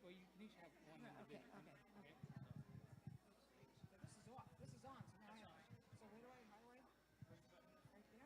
Well, you can each have one Okay, individual. okay, okay. Okay. This is off. This is on. So now I know. So where do I? How do I? Push the button. Right there.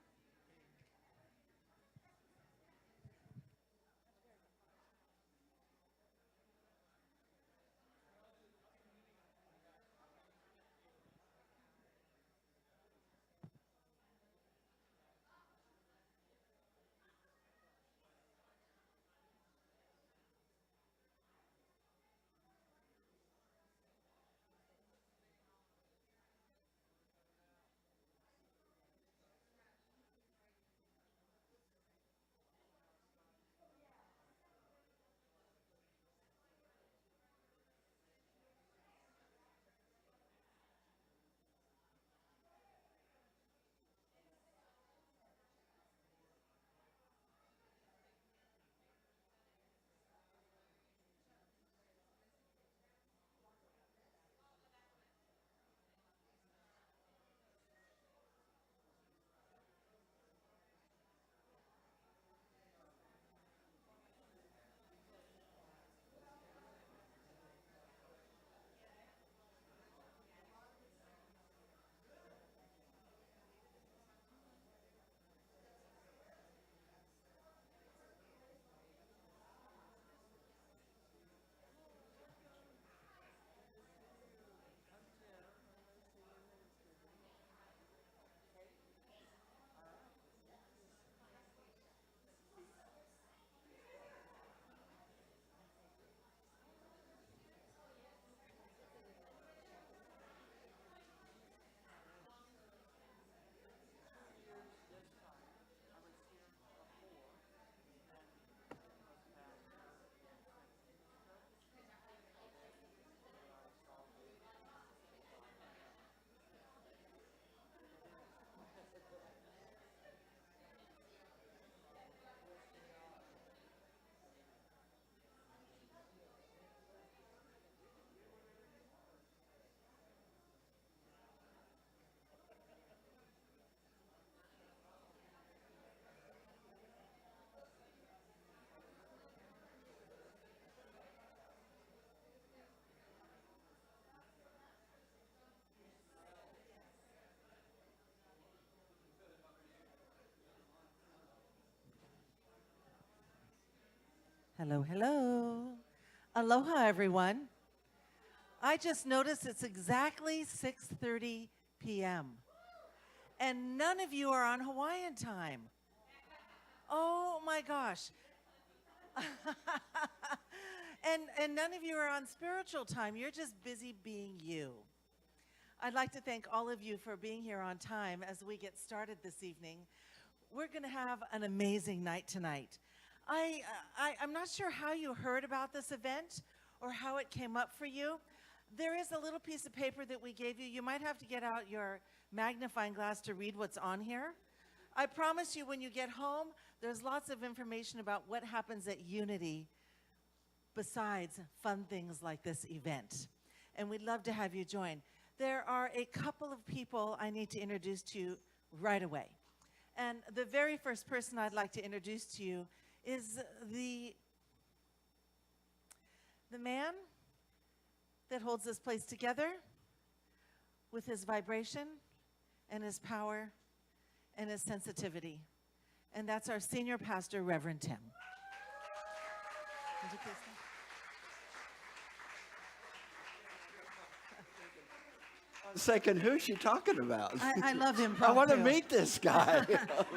Hello, hello. Aloha, everyone. I just noticed it's exactly 6:30 p.m. and none of you are on Hawaiian time. Oh my gosh. And none of you are on spiritual time. You're just busy being you. I'd like to thank all of you for being here on time as we get started this evening. We're going to have an amazing night tonight. I'm not sure how you heard about this event or how it came up for you. There is a little piece of paper that we gave you. You might have to get out your magnifying glass to read what's on here. I promise you when you get home, there's lots of information about what happens at Unity besides fun things like this event. And we'd love to have you join. There are a couple of people I need to introduce to you right away. And the very first person I'd like to introduce to you is the man that holds this place together with his vibration and his power and his sensitivity. And that's our senior pastor, Reverend Tim. Would you please stand? Second, who's she talking about? I love him. I want to too. meet this guy.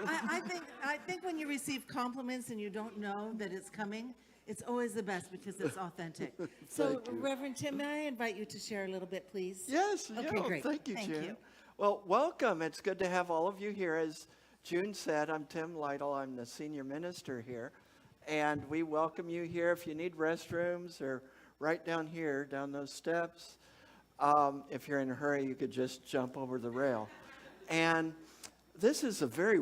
I think when you receive compliments and you don't know that it's coming, it's always the best because it's authentic. So, Thank you. Reverend Tim, may I invite you to share a little bit, please? Yes, Okay, yeah, great. thank you, Thank June. you. Well, welcome. It's good to have all of you here. As June said, I'm Tim Lytle. I'm the senior minister here. And we welcome you here. If you need restrooms, or right down here, down those steps. If you're in a hurry, you could just jump over the rail. And this is a very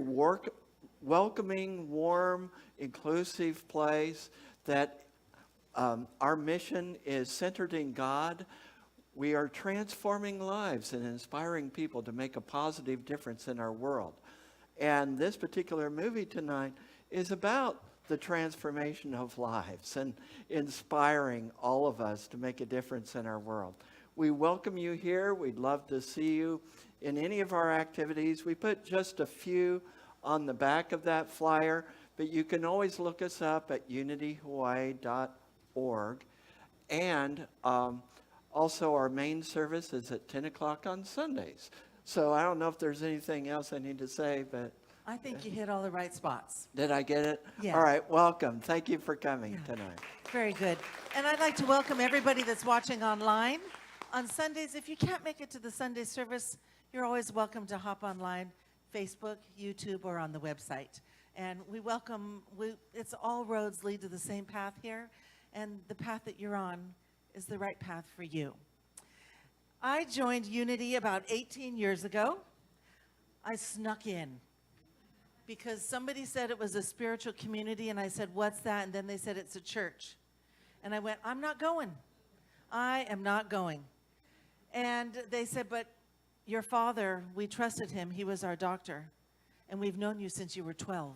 welcoming, warm, inclusive place that our mission is centered in God. We are transforming lives and inspiring people to make a positive difference in our world. And this particular movie tonight is about the transformation of lives and inspiring all of us to make a difference in our world. We welcome you here. We'd love to see you in any of our activities. We put just a few on the back of that flyer, but you can always look us up at unityhawaii.org. And also our main service is at 10 o'clock on Sundays. So I don't know if there's anything else I need to say, but... I think you hit all the right spots. Did I get it? Yeah. All right, welcome. Thank you for coming tonight. Very good. And I'd like to welcome everybody that's watching online. On Sundays, if you can't make it to the Sunday service, you're always welcome to hop online, Facebook, YouTube, or on the website. And we welcome, it's all roads lead to the same path here, and the path that you're on is the right path for you. I joined Unity about 18 years ago. I snuck in because somebody said it was a spiritual community, and I said, what's that? And then they said, it's a church. And I went, I'm not going. I am not going. And they said, but your father, we trusted him. He was our doctor. And we've known you since you were 12.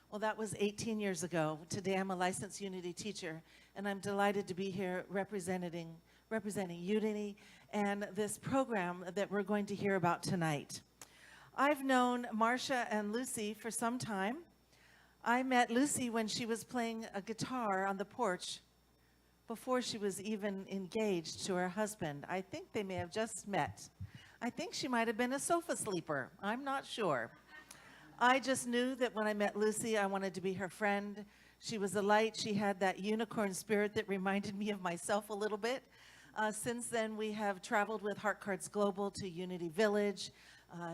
Well, that was 18 years ago. Today I'm a licensed Unity teacher, and I'm delighted to be here representing Unity and this program that we're going to hear about tonight. I've known Marcia and Lucie for some time. I met Lucie when she was playing a guitar on the porch before she was even engaged to her husband. I think they may have just met. I think she might have been a sofa sleeper. I'm not sure. I just knew that when I met Lucie, I wanted to be her friend. She was a light. She had that unicorn spirit that reminded me of myself a little bit. Since then, we have traveled with Heart Cards Global to Unity Village,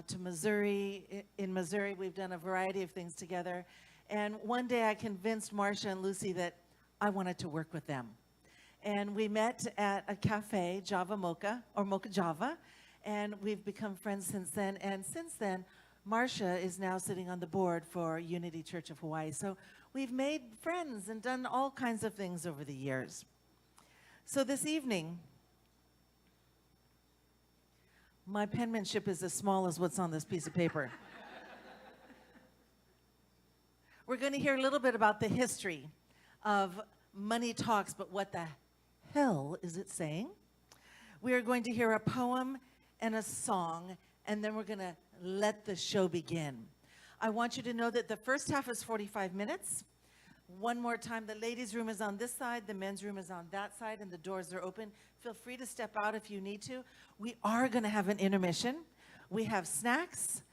to Missouri. In Missouri, we've done a variety of things together. And one day I convinced Marcia and Lucie that I wanted to work with them. And we met at a cafe, Java Mocha, or Mocha Java, and we've become friends since then. And since then, Marcia is now sitting on the board for Unity Church of Hawaii. So we've made friends and done all kinds of things over the years. So this evening, my penmanship is as small as what's on this piece of paper. We're going to hear a little bit about the history of Money Talks, but what the hell is it saying? We are going to hear a poem and a song, and then we're going to let the show begin. I want you to know that the first half is 45 minutes. One more time, the ladies' room is on this side, the men's room is on that side, and the doors are open. Feel free to step out if you need to. We are going to have an intermission. We have snacks.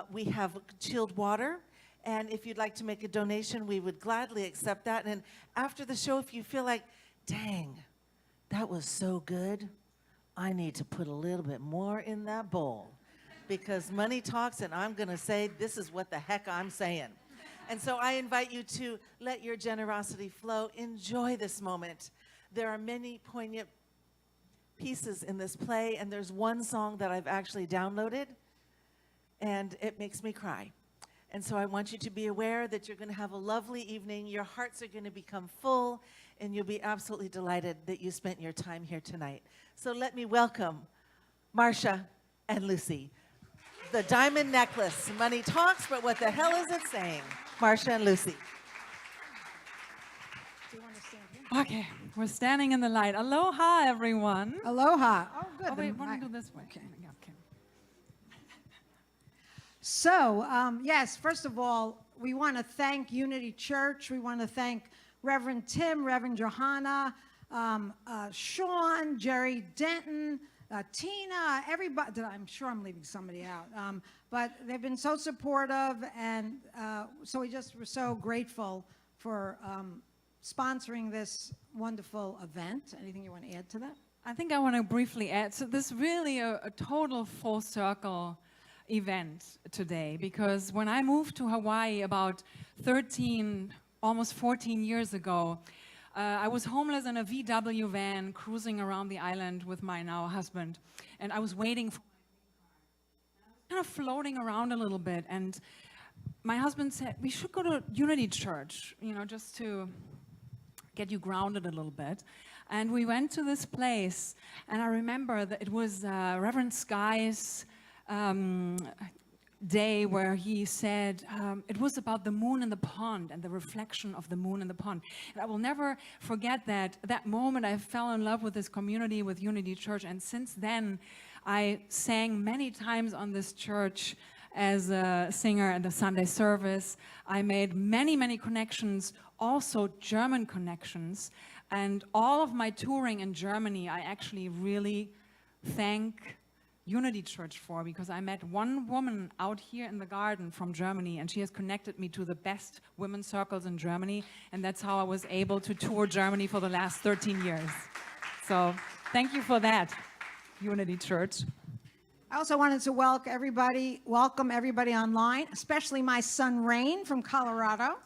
We have chilled water. And if you'd like to make a donation, we would gladly accept that. And after the show, if you feel like, dang, that was so good, I need to put a little bit more in that bowl. Because money talks, and I'm going to say, this is what the heck I'm saying. And so I invite you to let your generosity flow. Enjoy this moment. There are many poignant pieces in this play, and there's one song that I've actually downloaded, and it makes me cry. And so I want you to be aware that you're going to have a lovely evening. Your hearts are going to become full, and you'll be absolutely delighted that you spent your time here tonight. So let me welcome Marcia and Lucie. The diamond necklace. Money talks, but what the hell is it saying? Marcia and Lucie. Do you want to stand here? Okay, we're standing in the light. Aloha, everyone. Aloha. Oh, good. Oh, wait, want to go this way? Okay. Okay. So, yes, first of all, we want to thank Unity Church. We want to thank Reverend Tim, Reverend Johanna, Sean, Jerry Denton, Tina, everybody. I'm sure I'm leaving somebody out. But they've been so supportive, and so we're so grateful for sponsoring this wonderful event. Anything you want to add to that? I think I want to briefly add. So this is really a total full circle event today, because when I moved to Hawaii about 13, almost 14 years ago, I was homeless in a VW van cruising around the island with my now husband, and I was waiting for kind of floating around a little bit, and my husband said, we should go to Unity Church, you know, just to get you grounded a little bit. And we went to this place, and I remember that it was Reverend Sky's day where he said it was about the moon in the pond and the reflection of the moon in the pond. And I will never forget that moment. I fell in love with this community, with Unity Church, and since then I sang many times on this church as a singer at the Sunday service. I made many, many connections, also German connections, and all of my touring in Germany I actually really thank Unity Church for, because I met one woman out here in the garden from Germany, and she has connected me to the best women's circles in Germany, and that's how I was able to tour Germany for the last 13 years. So thank you for that, Unity Church. I also wanted to welcome everybody online, especially my son Rain from Colorado.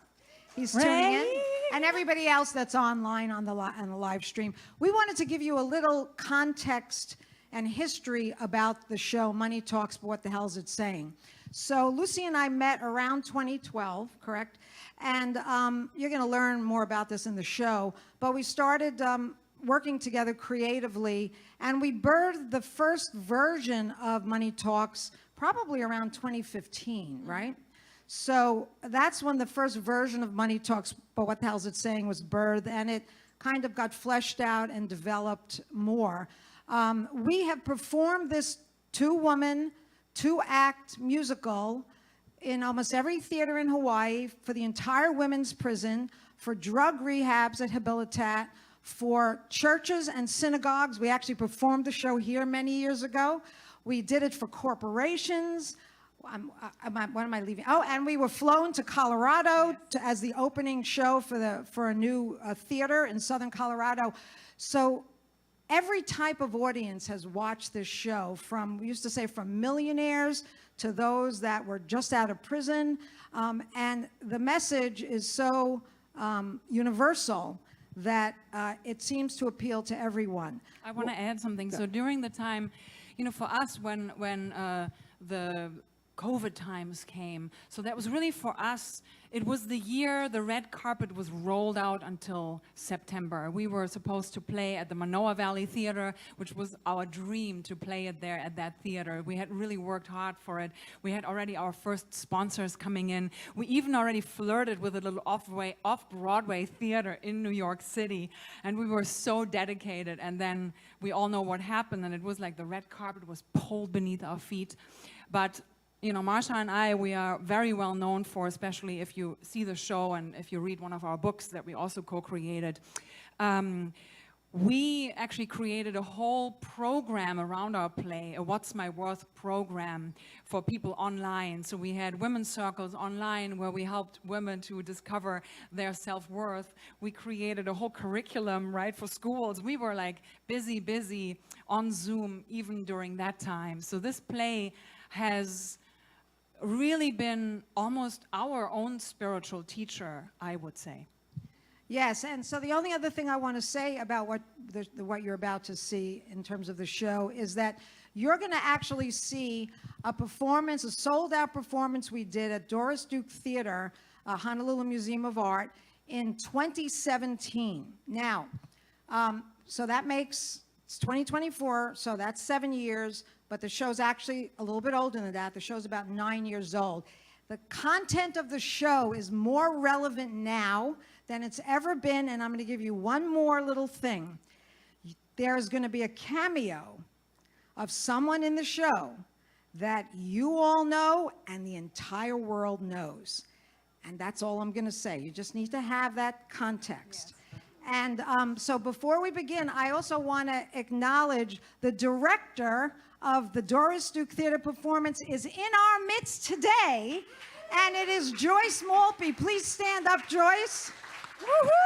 He's tuning in, and everybody else that's online on the live stream. We wanted to give you a little context and history about the show Money Talks, but what the hell is it saying? So Lucie and I met around 2012, correct? And you're going to learn more about this in the show. But we started working together creatively, and we birthed the first version of Money Talks probably around 2015, right? So that's when the first version of Money Talks, but what the hell is it saying, was birthed, and it kind of got fleshed out and developed more. We have performed this two-woman, two-act musical in almost every theater in Hawaii, for the entire women's prison, for drug rehabs at Habilitat, for churches and synagogues. We actually performed the show here many years ago. We did it for corporations. What am I leaving? Oh, and we were flown to Colorado as the opening show for a new theater in Southern Colorado. So every type of audience has watched this show, we used to say from millionaires to those that were just out of prison. And the message is so universal that it seems to appeal to everyone. I want to add something. So during the time, for us, when the COVID times came, so that was really for us, it was the year the red carpet was rolled out until September. We were supposed to play at the Manoa Valley Theater, which was our dream to play it there at that theater. We had really worked hard for it. We had already our first sponsors coming in. We even already flirted with a little off-Broadway theater in New York City, and we were so dedicated. And then we all know what happened, and it was like the red carpet was pulled beneath our feet. But Marcia and I, we are very well known for, especially if you see the show and if you read one of our books that we also co-created, we actually created a whole program around our play, a What's My Worth program for people online. So we had women's circles online where we helped women to discover their self-worth. We created a whole curriculum, right, for schools. We were like busy on Zoom even during that time. So this play has really been almost our own spiritual teacher, I would say. Yes, and so the only other thing I want to say about what you're about to see in terms of the show is that you're going to actually see a performance, a sold-out performance we did at Doris Duke Theater, Honolulu Museum of Art, in 2017. Now, so that makes, it's 2024, so that's 7 years, but the show's actually a little bit older than that. The show's about 9 years old. The content of the show is more relevant now than it's ever been, and I'm going to give you one more little thing. There is going to be a cameo of someone in the show that you all know and the entire world knows. And that's all I'm going to say. You just need to have that context. Yes. And so before we begin, I also want to acknowledge the director of the Doris Duke Theater performance is in our midst today, and it is Joyce Maltby. Please stand up, Joyce. Woohoo!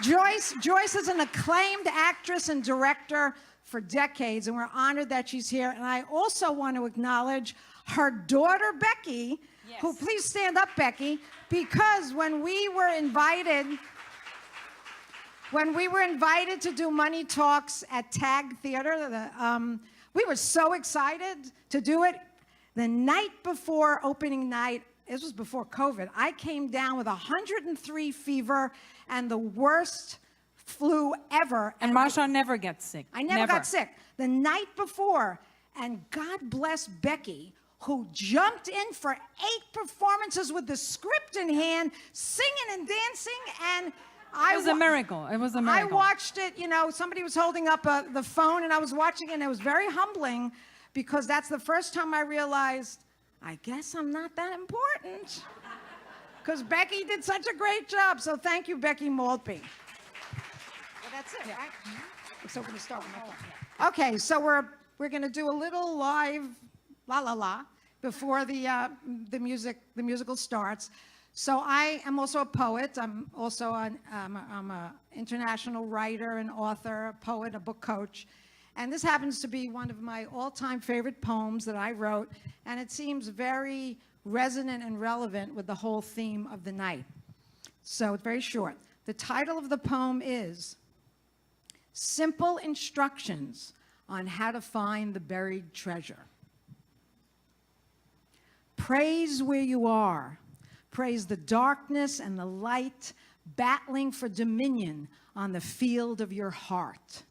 Joyce is an acclaimed actress and director for decades, and we're honored that she's here. And I also want to acknowledge her daughter, Becky, yes. Who, please stand up, Becky, because when we were invited to do Money Talks at Tag Theater, we were so excited to do it. The night before opening night, this was before COVID, I came down with 103 fever and the worst flu ever. And Marcia never gets sick. I never got sick. The night before, And God bless Becky, who jumped in for 8 performances with the script in hand, singing and dancing, and It was a miracle. It was a I miracle. watched it, you know, somebody was holding up the phone, and I was watching it, and it was very humbling, because that's the first time I realized, I guess I'm not that important. Because Becky did such a great job. So thank you, Becky Maltby. Well, that's it, right? So we're going to start with my phone. Okay, so we're going to do a little live la la la before the musical starts. So I am also a poet. I'm also I'm a international writer and author, a poet, a book coach. And this happens to be one of my all-time favorite poems that I wrote, and it seems very resonant and relevant with the whole theme of the night. So it's very short. The title of the poem is Simple Instructions on How to Find the Buried Treasure. Praise where you are. Praise the darkness and the light, battling for dominion on the field of your heart.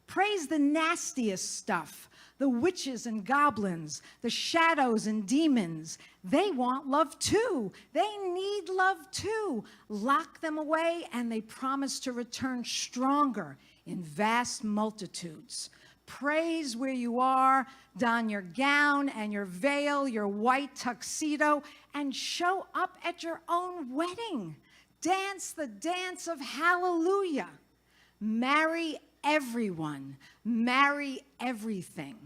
Praise the nastiest stuff, the witches and goblins, the shadows and demons. They want love too. They need love too. Lock them away, and they promise to return stronger in vast multitudes. Praise where you are. Don your gown and your veil, your white tuxedo, and show up at your own wedding. Dance the dance of hallelujah. Marry everyone. Marry everything.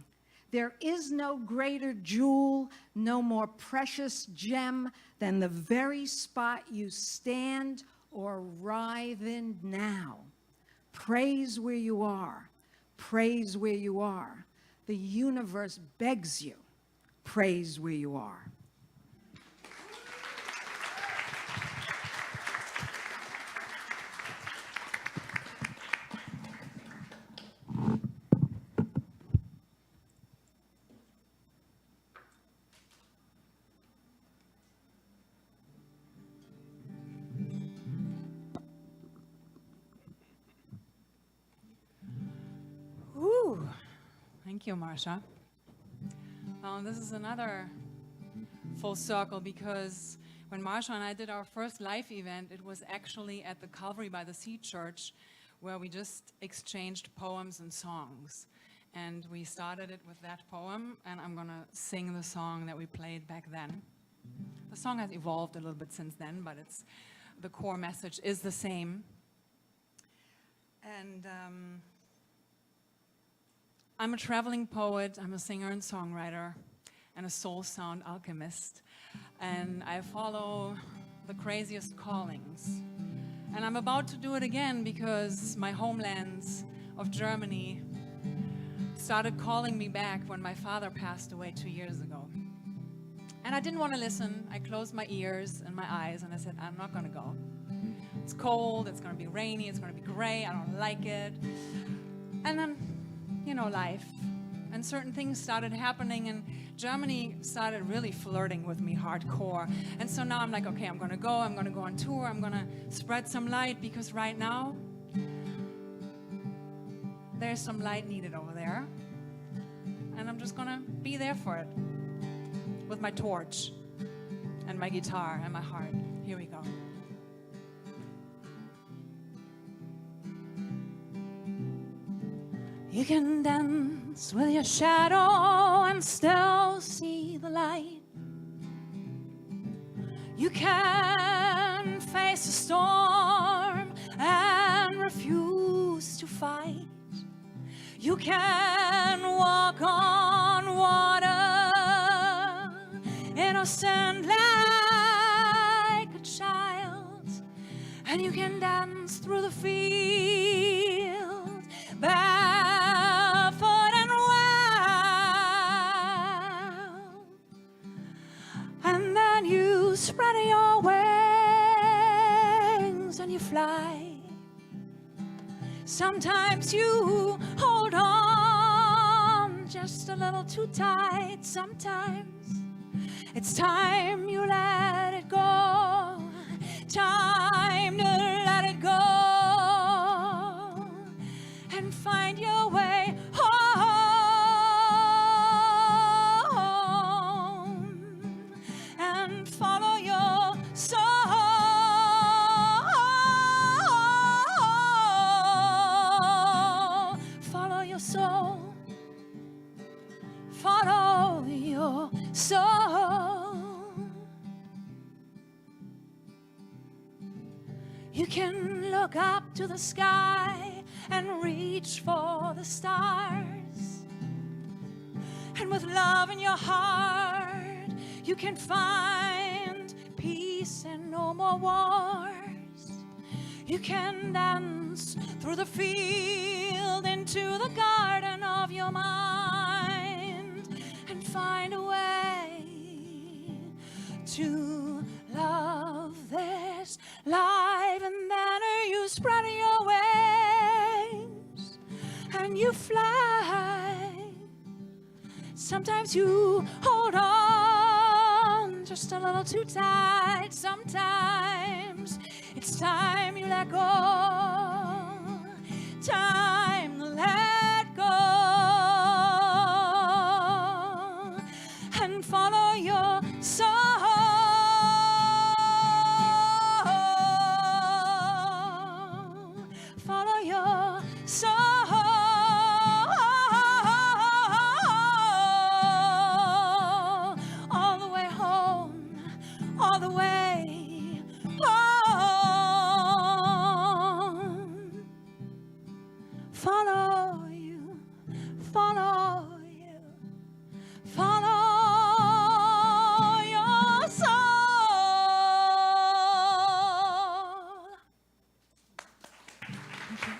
There is no greater jewel, no more precious gem than the very spot you stand or writhe in now. Praise where you are. Praise where you are. The universe begs you. Praise where you are. Thank you, Marcia. This is another full circle, because when Marcia and I did our first live event, it was actually at the Calvary by the Sea Church, where we just exchanged poems and songs. And we started it with that poem, and I'm going to sing the song that we played back then. The song has evolved a little bit since then, but the core message is the same. And I'm a traveling poet, I'm a singer and songwriter, and a soul sound alchemist. And I follow the craziest callings. And I'm about to do it again, because my homelands of Germany started calling me back when my father passed away 2 years ago. And I didn't want to listen. I closed my ears and my eyes, and I said, I'm not going to go. It's cold, it's going to be rainy, it's going to be gray, I don't like it. And then, you know, life. And certain things started happening, and Germany started really flirting with me hardcore. And so now I'm like, okay, I'm going to go on tour, I'm going to spread some light, because right now, there's some light needed over there. And I'm just going to be there for it. With my torch, and my guitar, and my heart. Here we go. You can dance with your shadow and still see the light. You can face a storm and refuse to fight. You can walk on water, innocent like a child, and you can dance through the field, barefoot and wild. And then you spread your wings and you fly. Sometimes you hold on just a little too tight. Sometimes it's time you let it go. Time to let it go and find your way home. your soul. You can look up to the sky and reach for the stars. And with love in your heart, you can find peace and no more wars. You can dance through the field into the garden of your mind and find a way to love this life. And then you spread your wings and you fly. Sometimes you hold on just a little too tight. Sometimes it's time you let go. Time to let go and follow your soul. Follow your soul. All the way home, all the way home. Follow you, follow you, follow your soul. Thank you.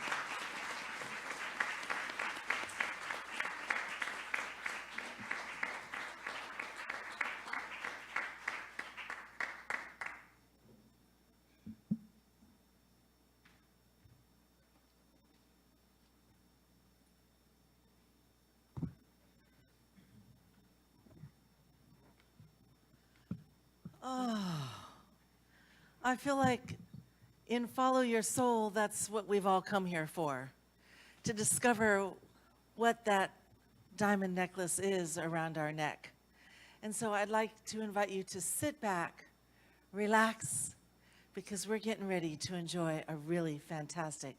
I feel like in Follow Your Soul, that's what we've all come here for, to discover what that diamond necklace is around our neck. And so I'd like to invite you to sit back, relax, because we're getting ready to enjoy a really fantastic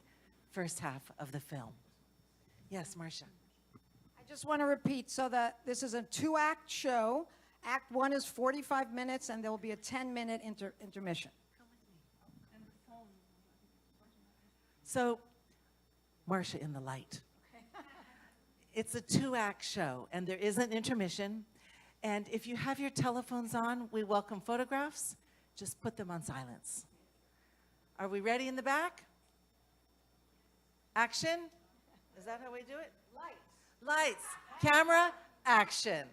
first half of the film. Yes, Marcia. I just want to repeat so that this is a 2-act show. Act 1 is 45 minutes, and there will be a 10-minute intermission. So, Marcia in the light. It's a 2-act show, and there is an intermission. And if you have your telephones on, we welcome photographs. Just put them on silence. Are we ready in the back? Action? Is that how we do it? Lights. Camera, action.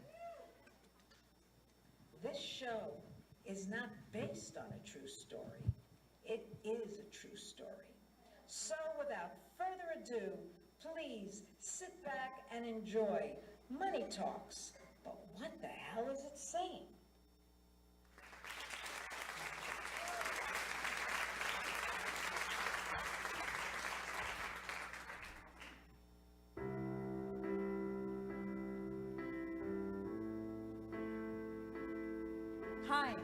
This show is not based on a true story. It is a true story. So without further ado, please sit back and enjoy Money Talks. But what the hell is it saying? Hi,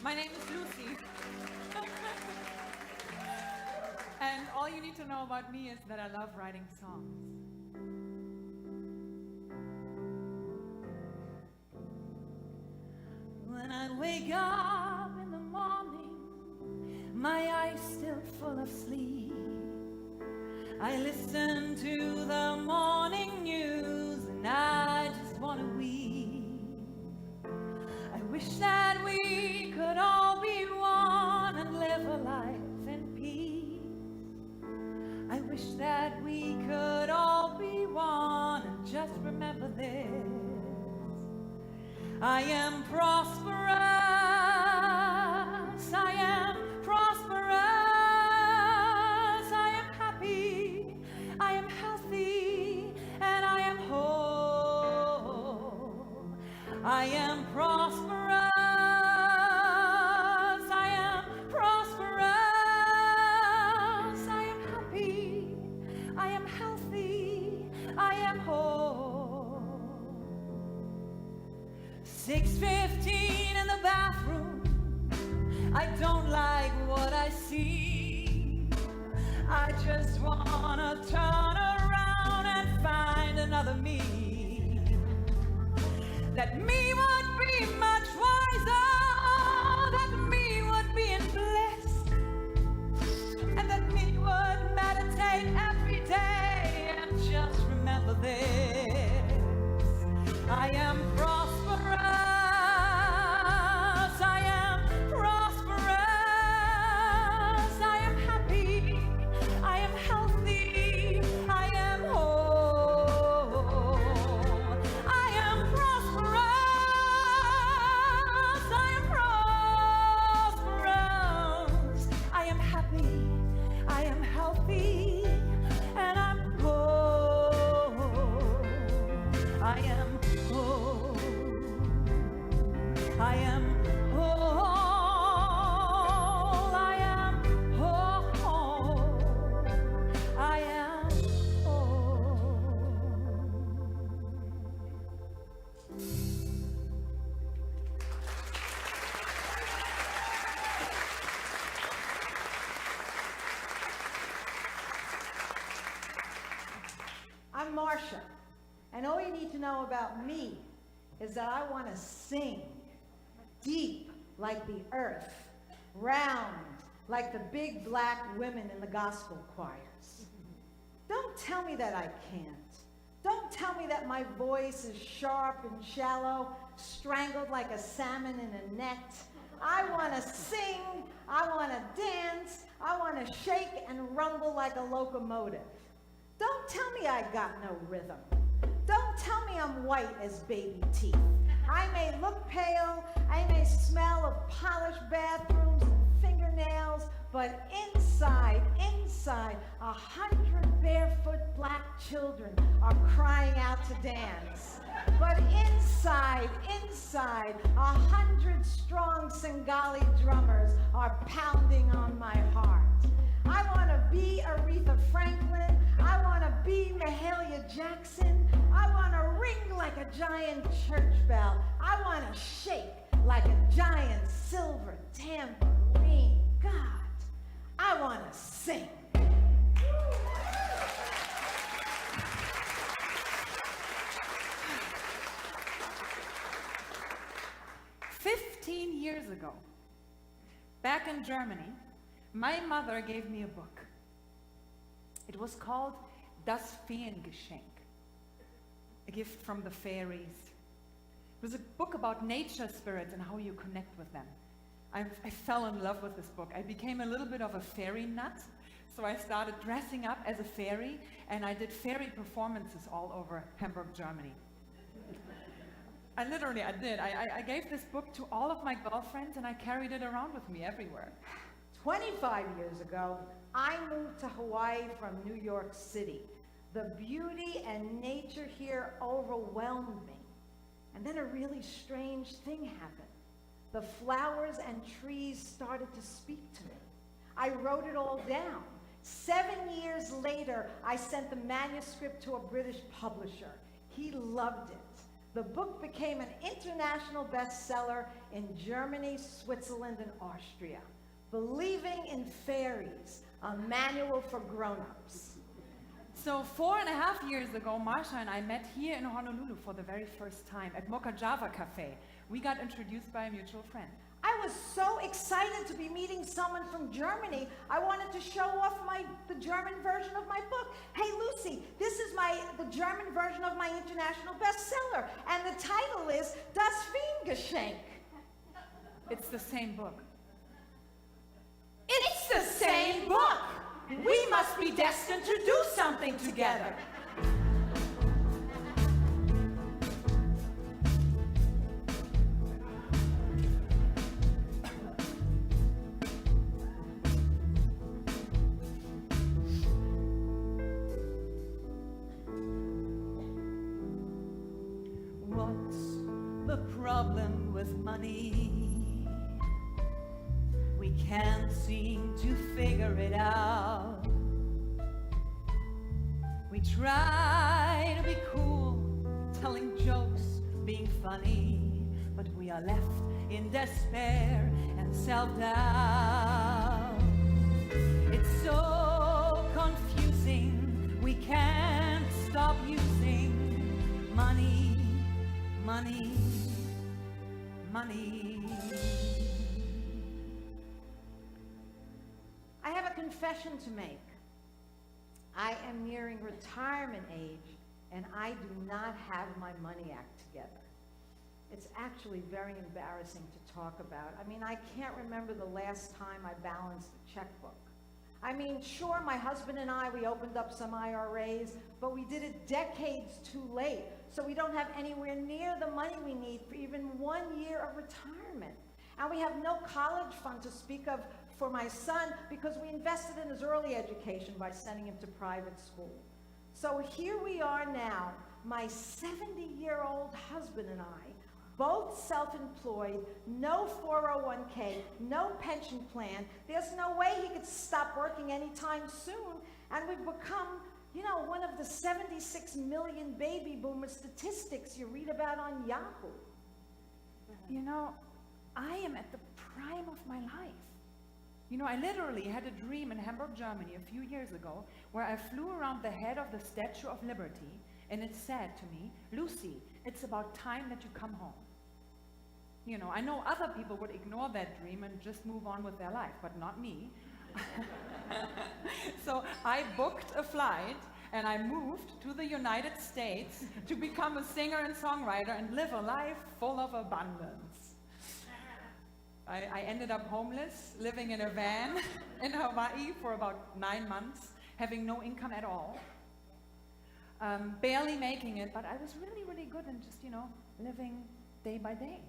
my name is Lucie. And all you need to know about me is that I love writing songs. When I wake up in the morning, my eyes still full of sleep, I listen to the morning news and I just want to weep. I wish that we could all be one and live a life in peace. I wish that we could all be one and just remember this. I am prosperous, I am prosperous, I am happy, I am healthy, and I am whole. I am prosperous, I am prosperous, I am happy, I am healthy, I am whole. 6:15 in the bathroom, I don't like what I see. I just wanna turn around and find another me. that me would be much wiser, that me would be in bliss, and that me would meditate every day and just remember this: I am prosperous, I am prosperous, I am happy, I am healthy, I am whole. I am prosperous, I am prosperous, I am happy, I am healthy, and I'm whole. I am whole. I am whole. I am whole. I am whole. I'm Marcia, and all you need to know about me is that I want to sing deep like the earth, round like the big black women in the gospel choirs. Don't tell me that I can't. Don't tell me that my voice is sharp and shallow, strangled like a salmon in a net. I want to sing, I want to dance, I want to shake and rumble like a locomotive. Don't tell me I got no rhythm. Don't tell me I'm white as baby teeth. I may look pale, I may smell of polished bathrooms and fingernails, but inside, 100 barefoot black children are crying out to dance. But inside, 100 strong Singali drummers are pounding on my heart. I want to be Aretha Franklin. I want to be Mahalia Jackson. I want to ring like a giant church bell. I want to shake like a giant silver tambourine. God, I want to sing. 15 years ago, back in Germany, my mother gave me a book. It was called Das Feengeschenk, a gift from the fairies. It was a book about nature spirits and how you connect with them. I fell in love with this book. I became a little bit of a fairy nut, so I started dressing up as a fairy, and I did fairy performances all over Hamburg, Germany. I did. I gave this book to all of my girlfriends, and I carried it around with me everywhere. 25 years ago, I moved to Hawaii from New York City. The beauty and nature here overwhelmed me. And then a really strange thing happened. The flowers and trees started to speak to me. I wrote it all down. 7 years later, I sent the manuscript to a British publisher. He loved it. The book became an international bestseller in Germany, Switzerland, and Austria. Believing in Fairies, a manual for grown-ups. So 4.5 years ago, Marcia and I met here in Honolulu for the very first time at Mocha Java Cafe. We got introduced by a mutual friend. I was so excited to be meeting someone from Germany. I wanted to show off the German version of my book. Hey, Lucie, this is the German version of my international bestseller, and the title is Das Feengeschenk. It's the same book. It's the same book. We must be destined to do something together. What's the problem with money? We can't seem to figure it out. We try to be cool, telling jokes, being funny, but we are left in despair and self-doubt. It's so confusing, we can't stop using money. money, money. I have a confession to make. I am nearing retirement age, and I do not have my money act together. It's actually very embarrassing to talk about. I mean, I can't remember the last time I balanced a checkbook. I mean, sure, my husband and I, we opened up some IRAs, but we did it decades too late, so we don't have anywhere near the money we need for even 1 year of retirement. And we have no college fund to speak of for my son because we invested in his early education by sending him to private school. So here we are now, my 70-year-old husband and I, both self-employed, no 401k, no pension plan. There's no way he could stop working anytime soon. And we've become, you know, one of the 76 million baby boomer statistics you read about on Yahoo. You know, I am at the prime of my life. You know, I literally had a dream in Hamburg, Germany a few years ago where I flew around the head of the Statue of Liberty and it said to me, Lucie, it's about time that you come home. You know, I know other people would ignore that dream and just move on with their life, but not me. So I booked a flight and I moved to the United States to become a singer and songwriter and live a life full of abundance. I ended up homeless, living in a van in Hawaii for about 9 months, having no income at all. Barely making it, but I was really, really good and just, you know, living day by day.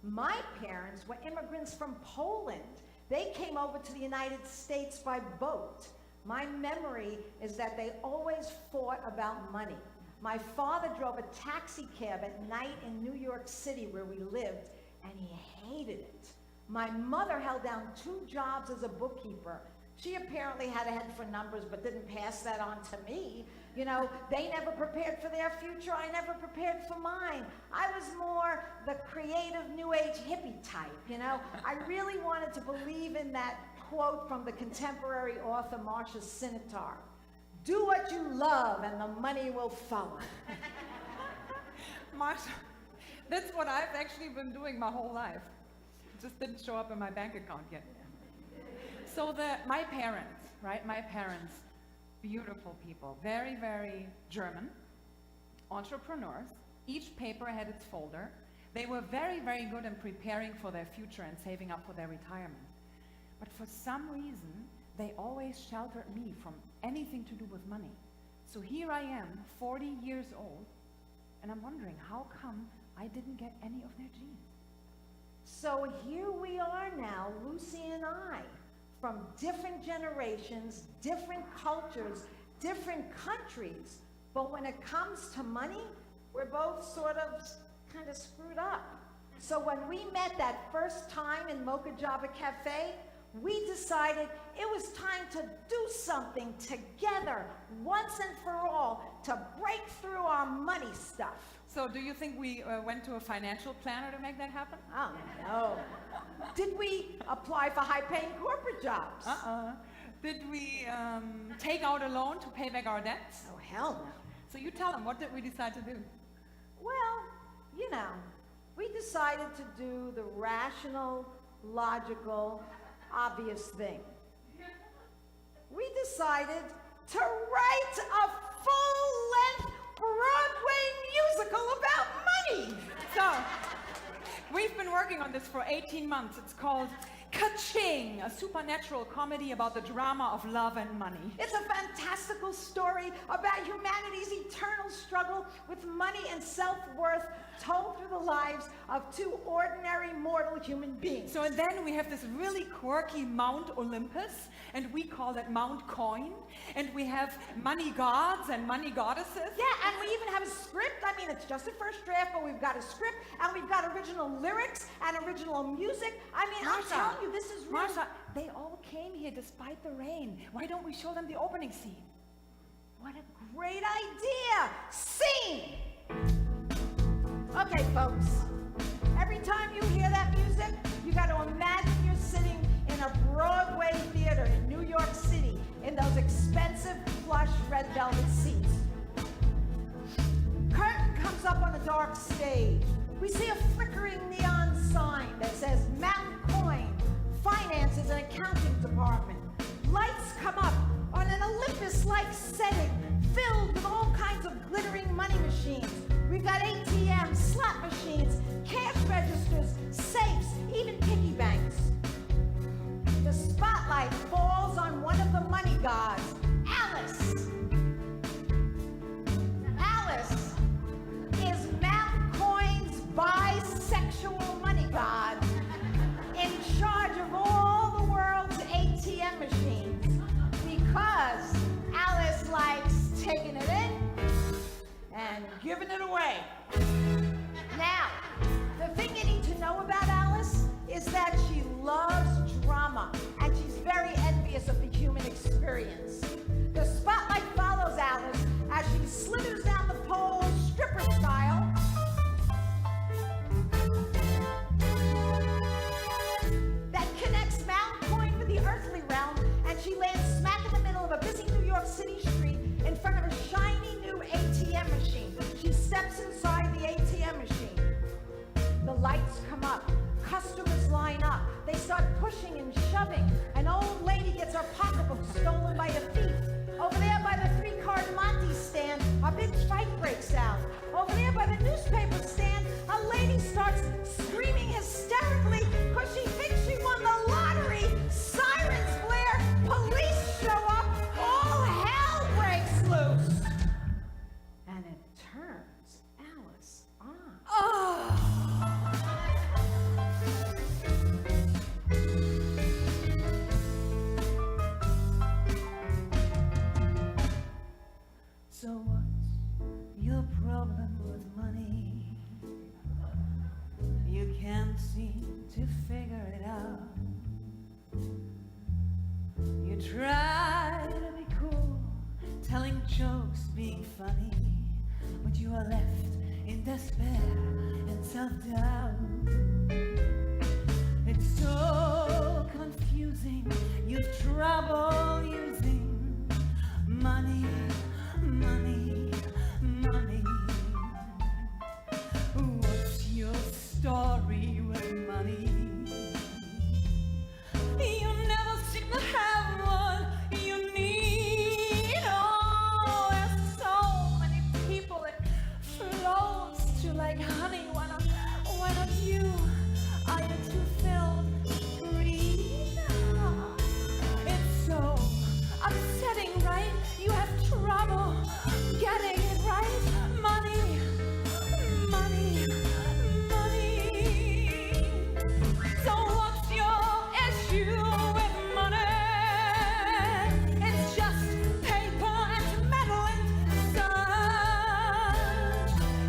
My parents were immigrants from Poland. They came over to the United States by boat. My memory is that they always fought about money. My father drove a taxi cab at night in New York City where we lived, and he hated it. My mother held down 2 jobs as a bookkeeper. She apparently had a head for numbers but didn't pass that on to me. You know, they never prepared for their future. I never prepared for mine. I was more the creative new age hippie type, you know. I really wanted to believe in that quote from the contemporary author Marcia. Do what you love and the money will follow. Marcia, that's what I've actually been doing my whole life. It just didn't show up in my bank account yet. So my parents, right, beautiful people, very, very German, entrepreneurs. Each paper had its folder. They were very, very good in preparing for their future and saving up for their retirement. But for some reason, they always sheltered me from anything to do with money. So here I am, 40 years old, and I'm wondering, how come I didn't get any of their genes? So here we are now, Lucie and I, from different generations, different cultures, different countries. But when it comes to money, we're both sort of kind of screwed up. So when we met that first time in Mocha Java Cafe, we decided it was time to do something together, once and for all, to break through our money stuff. So do you think we went to a financial planner to make that happen? Oh, no. Did we apply for high-paying corporate jobs? Did we take out a loan to pay back our debts? Oh, hell no. So you tell them, what did we decide to do? Well, you know, we decided to do the rational, logical, obvious thing. We decided to write a full-length Broadway musical about money. So, we've been working on this for 18 months. It's called Ka-Ching, a supernatural comedy about the drama of love and money. It's a fantastical story about humanity's eternal struggle with money and self-worth, told through the lives of 2 ordinary mortal human beings. So then we have this really quirky Mount Olympus, and we call it Mount Coin, and we have money gods and money goddesses. Yeah, and we even have a script. I mean, it's just a first draft, but we've got a script, and we've got original lyrics and original music. I mean, I'm telling you, this is really... Marcia, they all came here despite the rain. Why don't we show them the opening scene? What a great idea! Scene! Okay, folks. Every time you hear that music, you got to imagine you're sitting in a Broadway theater in New York City in those expensive, plush red velvet seats. Curtain comes up on a dark stage. We see a flickering neon sign that says Mountain Coin, Finances and Accounting Department. Lights come up on an Olympus-like setting filled with all kinds of glittering money machines. We've got ATMs, slot machines, cash registers, safes, even piggy banks. The spotlight falls on one of the money gods, Alice. Alice is Mountain Coin's bisexual money god, in charge of all the world's ATM machines, because Alice likes taking it in and giving it away. Now, the thing you need to know about Alice is that she loves drama, and she's very envious of the human experience. The spotlight follows Alice as she slithers down the pole, stripper style, that connects Mountain Coin with the earthly realm, and she lands smack in the middle of a busy New York City street in front of a shiny new ATM machine. She steps inside the ATM machine. The lights come up. Customers line up. They start pushing and shoving. An old lady gets her pocketbook stolen by a thief. Over there by the three-card Monte stand, a big fight breaks out. Over there by the newspaper stand, a lady starts screaming hysterically because she thinks she won the lottery. Sirens blare, police show up, all hell breaks loose. And it turns Alice on. So what's your problem with money? You can't seem to figure it out. You try to be cool, telling jokes, being funny, but you are left in despair and self-doubt. It's so confusing, you trouble using money. Money, money. What's your story with money? You never seem to have what you need. Oh, there's so many people it flows to like honey. Why not you? Are you too filled? Breathe. It's so upsetting, right? You have trouble getting it right. Money, money, money. So what's your issue with money? It's just paper and metal and such.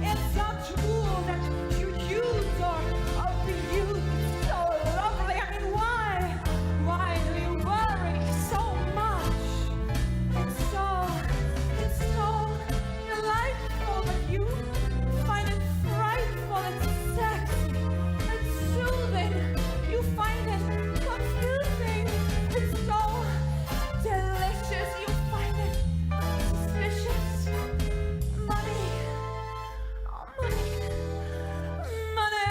It's a tool that you use or abuse. So lovely. I mean, why do you worry so much? It's so delightful, but you find it frightful. It's sexy, it's soothing. You find it confusing. It's so delicious. You find it suspicious. Money, oh, money, money.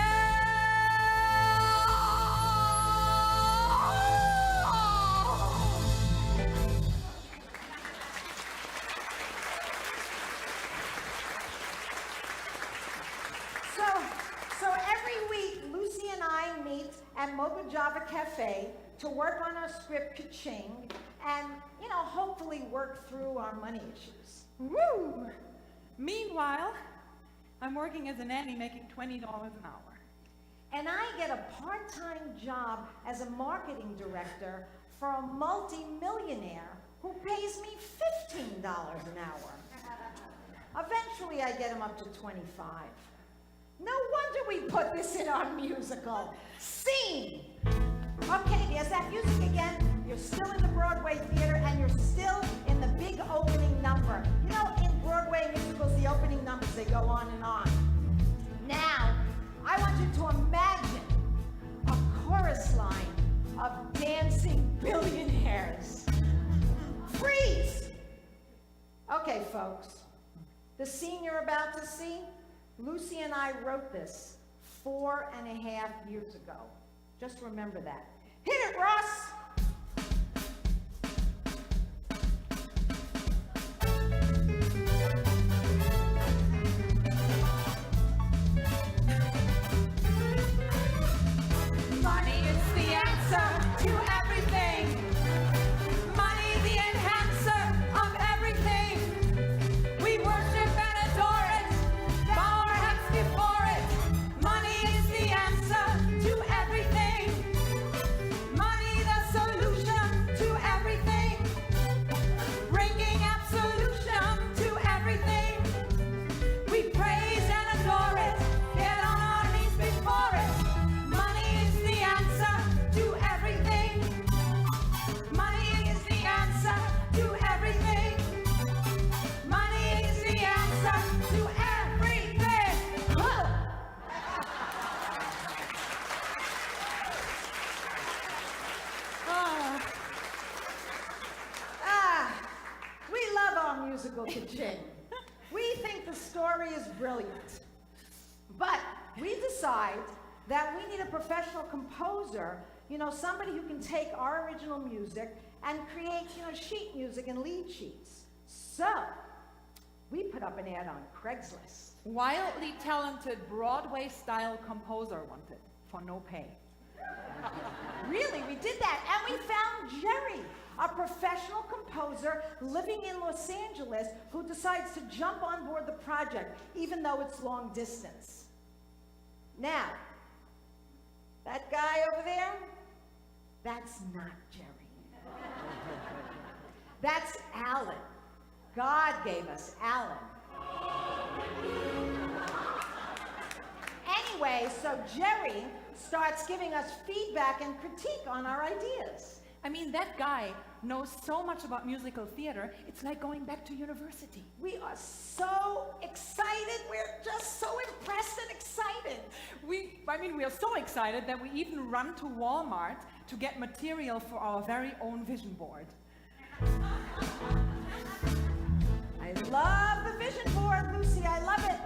So every week, Lucie and I meet at Mocha Java Cafe to work on our script Ka-ching and, hopefully work through our money issues. Woo! Meanwhile, I'm working as a nanny making $20 an hour. And I get a part-time job as a marketing director for a multi-millionaire who pays me $15 an hour. Eventually, I get him up to 25. No wonder we put this in our musical. Scene! Okay, there's that music again. You're still in the Broadway theater, and you're still in the big opening number. In Broadway musicals, the opening numbers, they go on and on. Now, I want you to imagine a chorus line of dancing billionaires. Freeze! Okay, folks, the scene you're about to see, Lucie and I wrote this 4.5 years ago. Just remember that. Hit it, Ross! Money is the answer to everything. Money the enhancer of everything. We worship and adore it, bow our heads before it. Money is the answer to everything. Money the solution to everything. Bringing absolution to everything. We praise and adore it, get on our knees before it. Money is the answer to everything. Money is the answer to everything. Money is the answer to everything. Huh. We love our musical ka-ching. We think the story is brilliant. But we decide that we need a professional composer, somebody who can take our original music and create, sheet music and lead sheets. So, we put up an ad on Craigslist. Wildly talented Broadway-style composer wanted for no pay. Really, we did that, and we found Jerry, a professional composer living in Los Angeles who decides to jump on board the project, even though it's long distance. Now, that guy over there, that's not Jerry. That's Alan. God gave us Alan. Anyway, so Jerry starts giving us feedback and critique on our ideas. I mean, that guy knows so much about musical theater, it's like going back to university. We are so excited. We're just so impressed and excited. We are so excited that we even run to Walmart to get material for our very own vision board. I love the vision board, Lucie. I love it.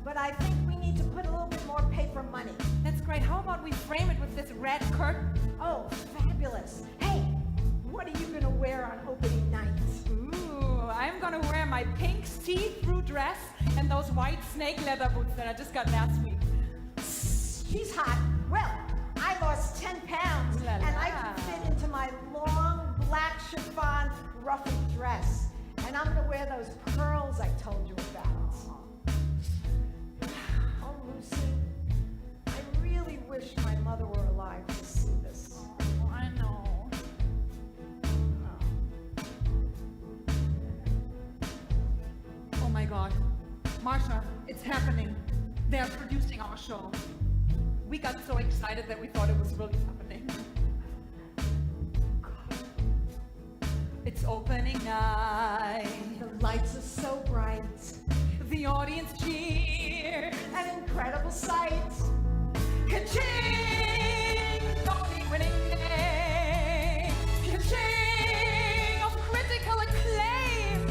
But I think we need to put a little bit more paper money. That's great. How about we frame it with this red curtain? Oh, fabulous. Hey, what are you going to wear on opening night? Ooh, I'm gonna wear my pink see-through dress and those white snake leather boots that I just got last week. She's hot. Well, I lost 10 pounds, La and I la. can fit into my long black chiffon ruffled dress. And I'm going to wear those pearls I told you about. Oh, Lucie, I really wish my mother were alive to see this. Oh, I know. Oh my God. Marcia, it's happening. They're producing our show. We got so excited that we thought it was really happening. It's opening night. The lights are so bright. The audience cheers. An incredible sight. Ka-ching! Tony winning day. Ka-ching! Of critical acclaim.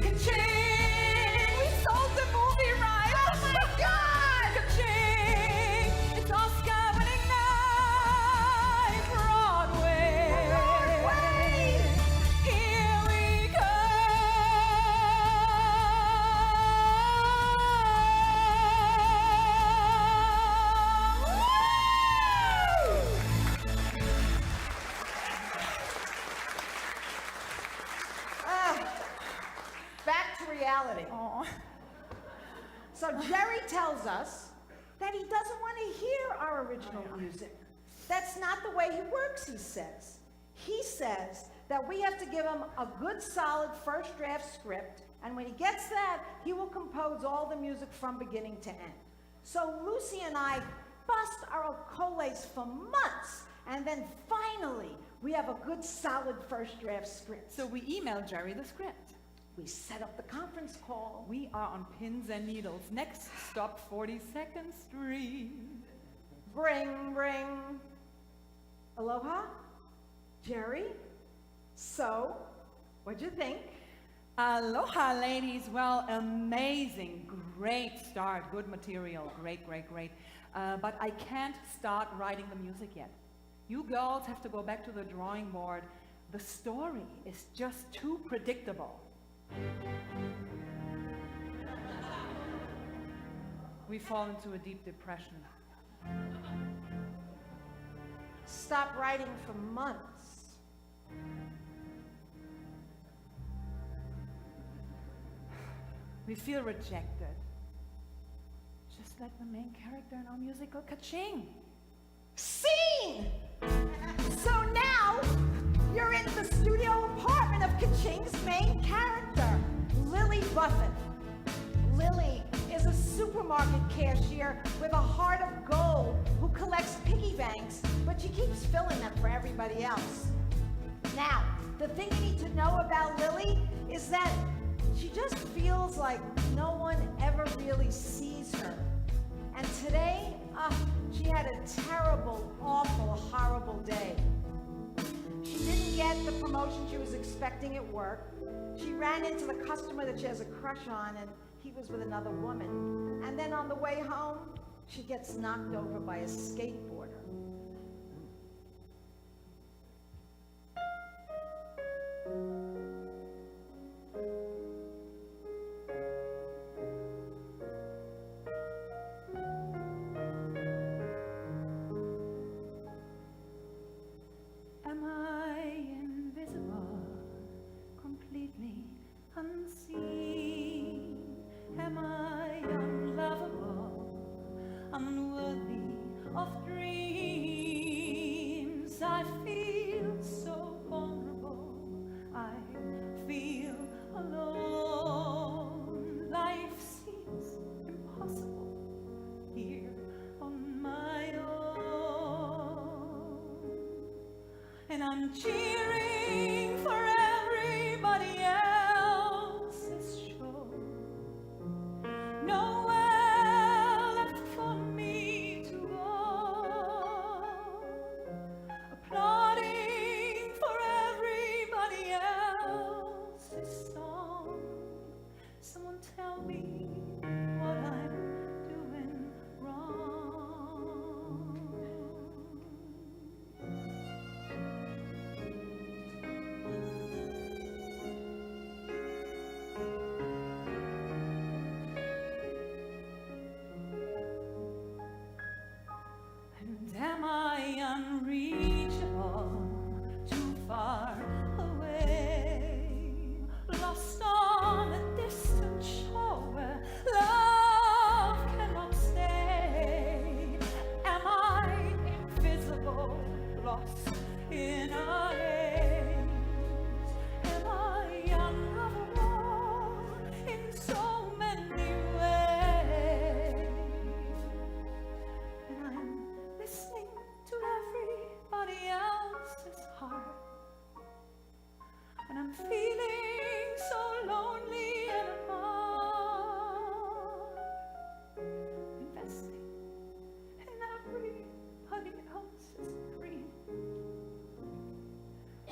Ka-ching! We sold the movie rights. Oh my God! Ka-ching! It's Oscar winning night. Broadway. Here we Back to reality. go. So Jerry tells us that he doesn't want to hear our original music. That's not the way he works, he says. He says that we have to give him a good, solid first draft script, and when he gets that, he will compose all the music from beginning to end. So Lucie and I bust our collays for months, and then finally, we have a good, solid first draft script. So we emailed Jerry the script. We set up the conference call. We are on pins and needles. Next stop, 42nd Street. Bring, bring. Aloha? Jerry? So, what'd you think? Aloha, ladies. Well, amazing. Great start. Good material. Great, great, great. But I can't start writing the music yet. You girls have to go back to the drawing board. The story is just too predictable. We fall into a deep depression. Stop writing for months. We feel rejected. Just like the main character in our musical Kaching. Scene! So now, you're in the studio apartment of Kaching's main character, Lily Buffett. Lily is a supermarket cashier with a heart of gold who collects piggy banks, but she keeps filling them for everybody else. Now, the thing you need to know about Lily is that she just feels like no one ever really sees her. And today, she had a terrible, awful, horrible day. She didn't get the promotion she was expecting at work. She ran into the customer that she has a crush on, and he was with another woman. And then on the way home, she gets knocked over by a skateboarder. Am I invisible, completely unseen? Am I unlovable, unworthy of dreams? I feel so vulnerable, I feel alone. Life seems impossible here on my own. And I'm cheering for everybody else's show. Nowhere left for me to go. Applauding for everybody else's song. Someone tell me what I'm doing wrong. And am I unreachable, too far away, lost on a distant shore where love cannot stay? Am I invisible, lost in a haze? Am I unlovable in so many ways? And I'm listening to everybody else's heart. And I'm feeling so lonely and apart. Investing in everybody else's dream.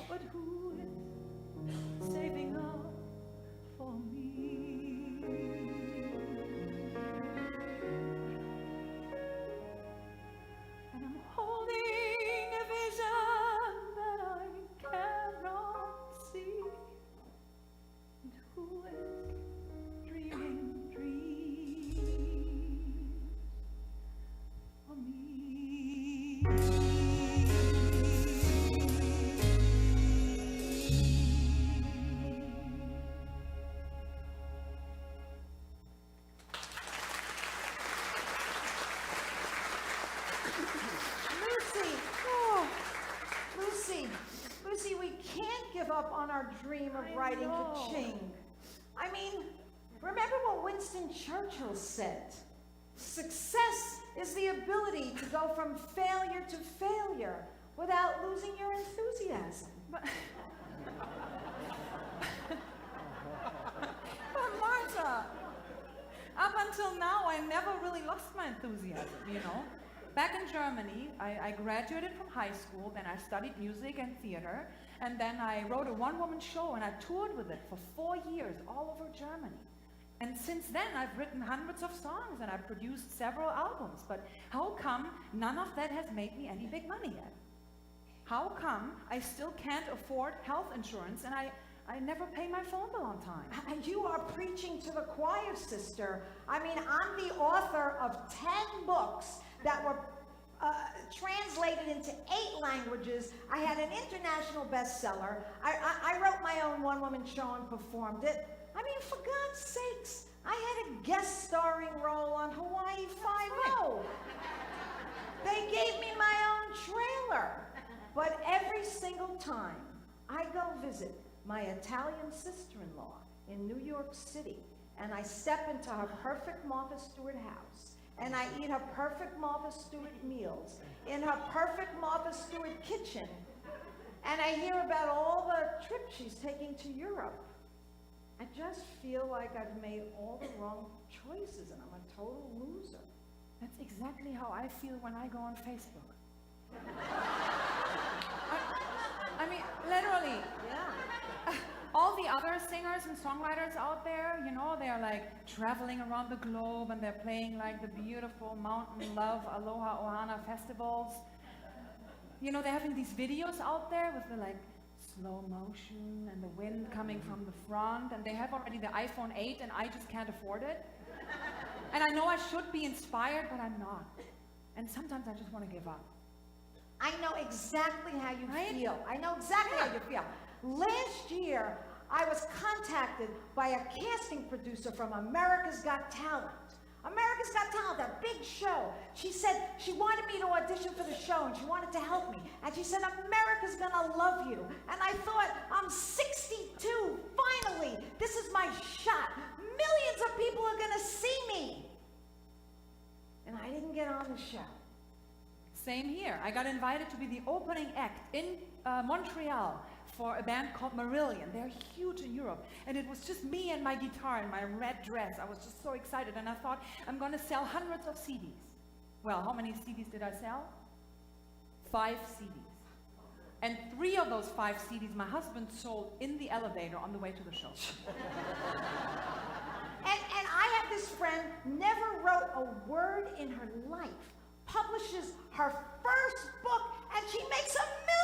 But who is saving up for me? And I'm holding a vision that I cannot see. And who is dreaming dreams for me? Lucie, we can't give up on our dream of writing Kaching. I mean, remember what Winston Churchill said? Success is the ability to go from failure to failure without losing your enthusiasm. But Marcia, up until now, I never really lost my enthusiasm, you know? Back in Germany, I graduated from high school, then I studied music and theater, and then I wrote a one-woman show and I toured with it for 4 years all over Germany. And since then, I've written hundreds of songs and I've produced several albums. But how come none of that has made me any big money yet? How come I still can't afford health insurance and I never pay my phone bill on time? You are preaching to the choir, sister. I mean, I'm the author of 10 books that were translated into 8 languages. I had an international bestseller. I wrote my own one-woman show and performed it. I mean, for God's sakes, I had a guest starring role on Hawaii Five-0. They gave me my own trailer. But every single time I go visit my Italian sister-in-law in New York City, and I step into her perfect Martha Stewart house, and I eat her perfect Martha Stewart meals in her perfect Martha Stewart kitchen, and I hear about all the trips she's taking to Europe, I just feel like I've made all the wrong choices and I'm a total loser. That's exactly how I feel when I go on Facebook. I mean, literally. Yeah. All the other singers and songwriters out there, you know, they're like traveling around the globe and they're playing like the beautiful Mountain Love Aloha Ohana festivals. You know, they're having these videos out there with the like slow motion and the wind coming from the front, and they have already the iPhone 8 and I just can't afford it. And I know I should be inspired, but I'm not. And sometimes I just want to give up. I know exactly how you Right? feel. I know exactly how you feel. Last year, I was contacted by a casting producer from America's Got Talent. America's Got Talent, a big show. She said she wanted me to audition for the show and she wanted to help me. And she said, America's gonna love you. And I thought, I'm 62, finally. This is my shot. Millions of people are gonna see me. And I didn't get on the show. Same here. I got invited to be the opening act in Montreal for a band called Marillion. They're huge in Europe. And it was just me and my guitar and my red dress. I was just so excited. And I thought, I'm going to sell hundreds of CDs. Well, how many CDs did I sell? 5 CDs. And 3 of those 5 CDs my husband sold in the elevator on the way to the show. And I have this friend, never wrote a word in her life, publishes her first book, and she makes $1 million.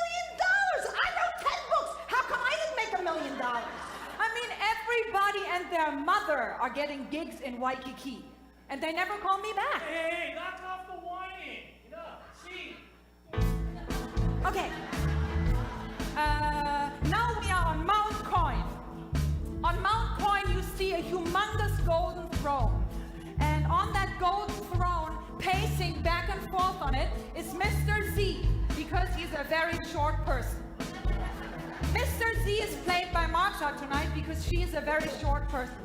I wrote 10 books. How come I didn't make $1 million? I mean, everybody and their mother are getting gigs in Waikiki. And they never call me back. Hey, knock off the whining. See. Okay. Now we are on Mount Coin. On Mount Coin, you see a humongous golden throne. And on that golden throne, pacing back and forth on it, is Mr. Z, because he's a very short person. Mr. Z is played by Marcia tonight because she is a very short person.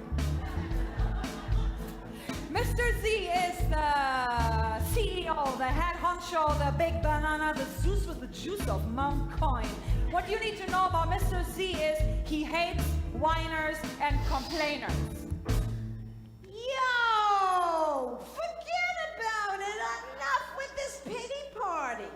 Mr. Z is the CEO, the head honcho, the big banana, the Zeus with the juice of Mount Coin. What you need to know about Mr. Z is he hates whiners and complainers. Yo, forget about it. Enough with this pity party.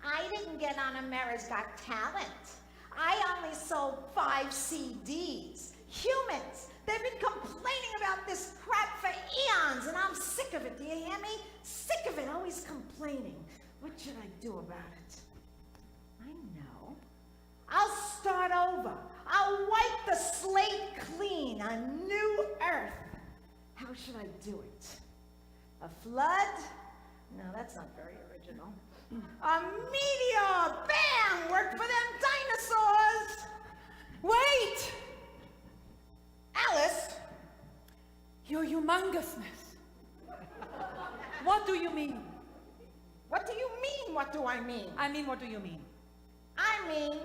I didn't get on America's Got Talent. I only sold 5 CDs. Humans, they've been complaining about this crap for eons, and I'm sick of it. Do you hear me? Sick of it, always complaining. What should I do about it? I know. I'll start over. I'll wipe the slate clean, a new earth. How should I do it? A flood? No, that's not very original. A meteor! Bam! Worked for them dinosaurs! Wait! Alice! Your humongousness. What do you mean? What do you mean, what do I mean? I mean, what do you mean? I mean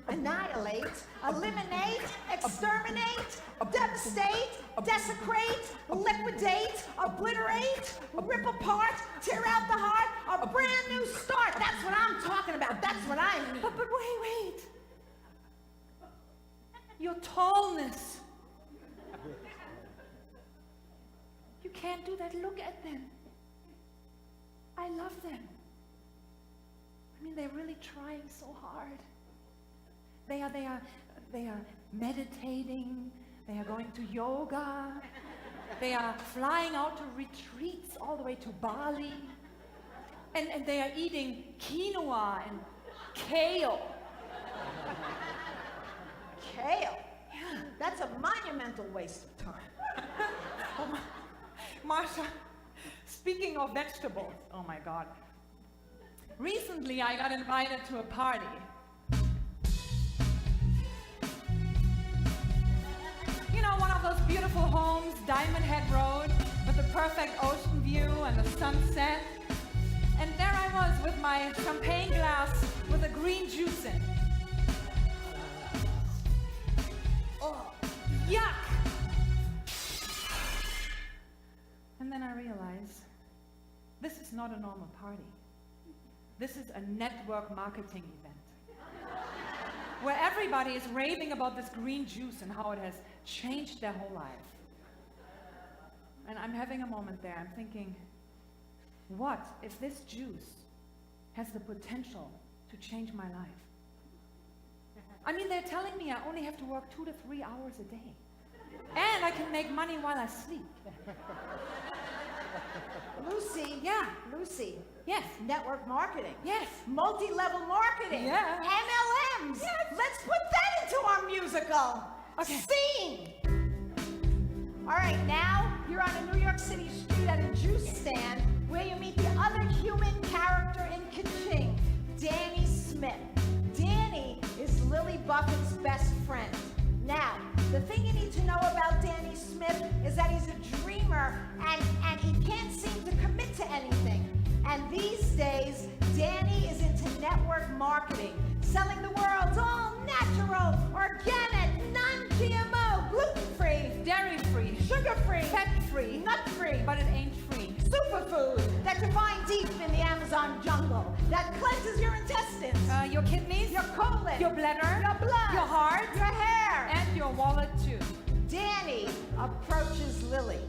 annihilate, eliminate, exterminate, devastate, desecrate, liquidate, obliterate, rip apart, tear out the heart, a brand new start. That's what I'm talking about. That's what I mean. But wait. Your tallness. You can't do that. Look at them. I love them. I mean, they're really trying so hard. They are meditating. They are going to yoga. They are flying out to retreats all the way to Bali. And they are eating quinoa and kale. Kale? Yeah. That's a monumental waste of time. Oh, Marcia, speaking of vegetables, oh my God. Recently, I got invited to a party. You know, one of those beautiful homes, Diamond Head Road, with the perfect ocean view and the sunset. And there I was with my champagne glass with a green juice in. Oh, yuck! And then I realized, this is not a normal party. This is a network marketing event where everybody is raving about this green juice and how it has changed their whole life. And I'm having a moment there. I'm thinking, what if this juice has the potential to change my life? I mean, they're telling me I only have to work 2 to 3 hours a day. And I can make money while I sleep. Lucie. Yeah. Lucie. Yes. Network marketing. Yes. Multi-level marketing. Yeah. MLMs. Yes. Let's put that into our musical. Okay. Scene. All right, now you're on a New York City street at a juice stand where you meet the other human character in Kaching, Danny Smith. Danny is Lily Buffin's best friend. Now, the thing you need to know about Danny Smith is that he's a dreamer and he can't seem to commit to anything. And these days, Danny is into network marketing, selling the world's all natural, organic, non-GMO, gluten-free, Dairy-free, sugar-free, fat-free, nut-free, but it ain't free. superfood that you find deep in the Amazon jungle, that cleanses your intestines, Your kidneys, your colon, your bladder, your blood, your heart, your hair. and your wallet too. Danny approaches Lily.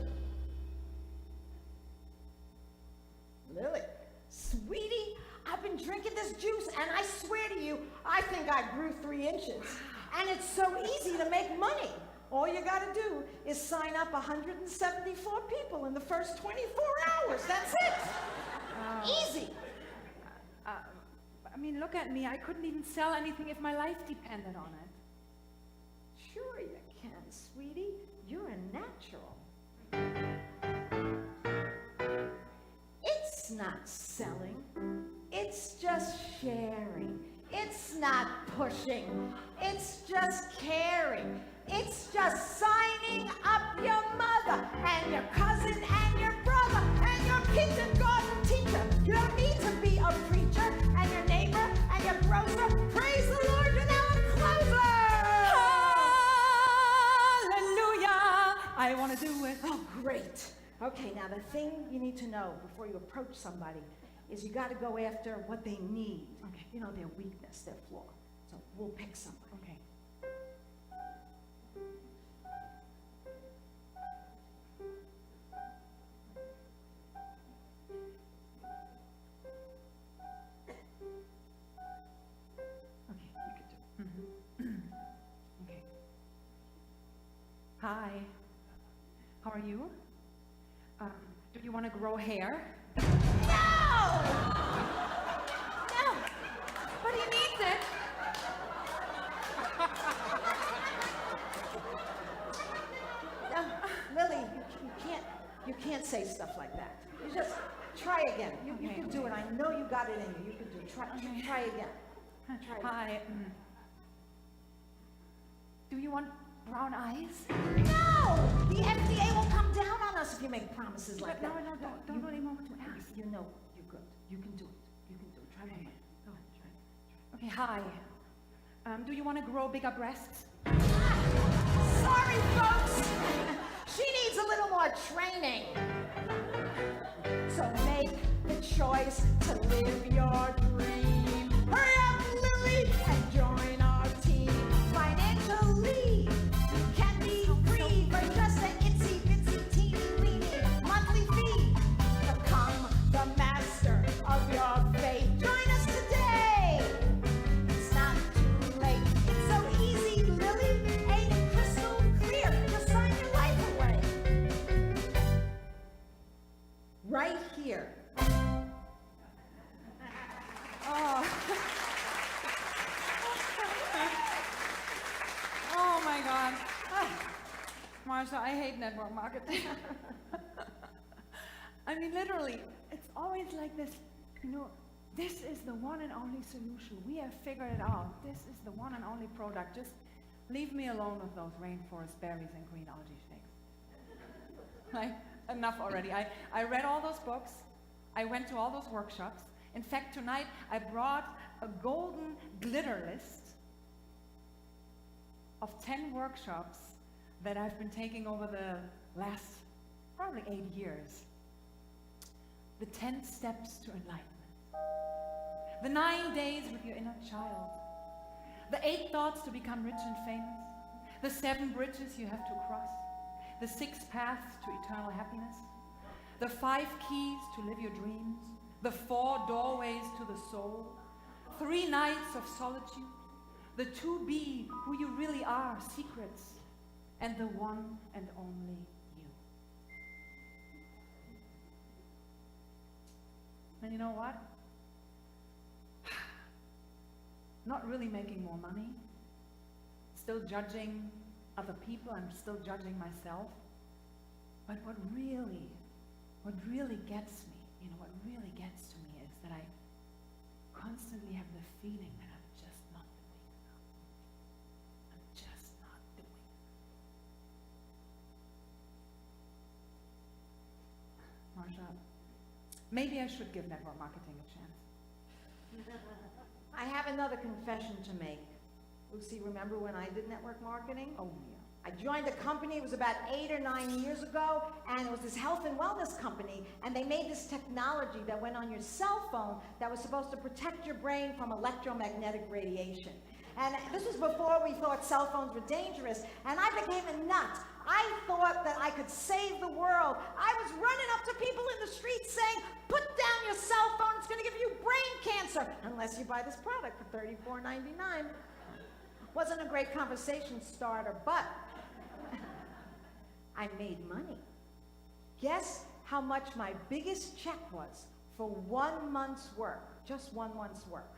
Lily, sweetie, I've been drinking this juice, and I swear to you, I think I grew 3 inches. And it's so easy to make money. All you got to do is sign up 174 people in the first 24 hours. That's it. Easy. I mean, look at me. I couldn't even sell anything if my life depended on it. Sure you can, sweetie. You're a natural. It's not selling. It's just sharing. It's not pushing. It's just caring. It's just signing up your mother and your cousin and your brother and your kindergarten teacher. You don't need to be a preacher and your neighbor and your grocer. Praise the Lord, you're now a closer. Hallelujah! I want to do it. Oh, great. Okay, now the thing you need to know before you approach somebody is you got to go after what they need. Okay. You know, their weakness, their flaw. So we'll pick somebody. Okay. Okay, you could do it. Okay. Hi. How are you? Do you want to grow hair? No! No. But he needs it. Lily, you can't say stuff like that. You just try again. You Okay, can do it. I know you got it in you. You can do it. Try again. Try again. Hi. Do you want brown eyes? No! The FDA will come down on us if you make promises like No, that. don't really know what to ask. You know you're good. You can do it. You can do it. Try one more. Go ahead. Try it. Okay, hi. Do you want to grow bigger breasts? Sorry, folks. She needs a little more training. So make the choice to live your dream. Hurry up, Lily, and join our team. Financially, you can be free for just an itsy bitsy teeny weeny monthly right here. Oh. Oh my God. Marcia, I hate network marketing. I mean, literally, it's always like this, you know, this is the one and only solution. We have figured it out. This is the one and only product. Just leave me alone with those rainforest berries and green algae shakes. Like, enough already. I read all those books. I went to all those workshops. In fact, tonight I brought a golden glitter list of 10 workshops that I've been taking over the last probably 8 years. The 10 steps to enlightenment. The 9 days with your inner child. The 8 thoughts to become rich and famous. The 7 bridges you have to cross. The 6 paths to eternal happiness. The 5 keys to live your dreams. The 4 doorways to the soul. 3 nights of solitude. The 2 be who you really are, secrets. And the one and only you. And you know what? Not really making more money. Still judging other people. I'm still judging myself. But what really gets me, you know, what really gets to me is that I constantly have the feeling that I'm just not doing enough. I'm just not doing enough. Marcia, maybe I should give network marketing a chance. I have another confession to make. Lucie, remember when I did network marketing? Oh, yeah. I joined a company, it was about 8 or 9 years ago, and it was this health and wellness company, and they made this technology that went on your cell phone that was supposed to protect your brain from electromagnetic radiation. And this was before we thought cell phones were dangerous, and I became a nut. I thought that I could save the world. I was running up to people in the street saying, put down your cell phone, it's gonna give you brain cancer, unless you buy this product for $34.99. Wasn't a great conversation starter, but I made money. Guess how much my biggest check was for 1 month's work, just 1 month's work?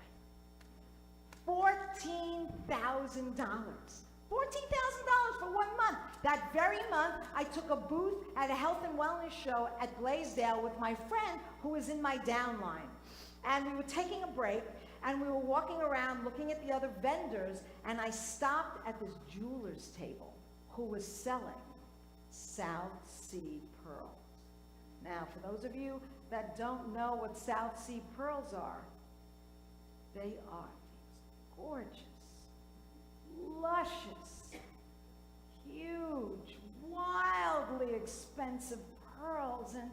$14,000. $14,000 for 1 month. That very month, I took a booth at a health and wellness show at Blaisdell with my friend who was in my downline. And we were taking a break, and we were walking around looking at the other vendors, and I stopped at this jeweler's table who was selling South Sea pearls. Now, for those of you that don't know what South Sea pearls are, they are these gorgeous, luscious, huge, wildly expensive pearls, and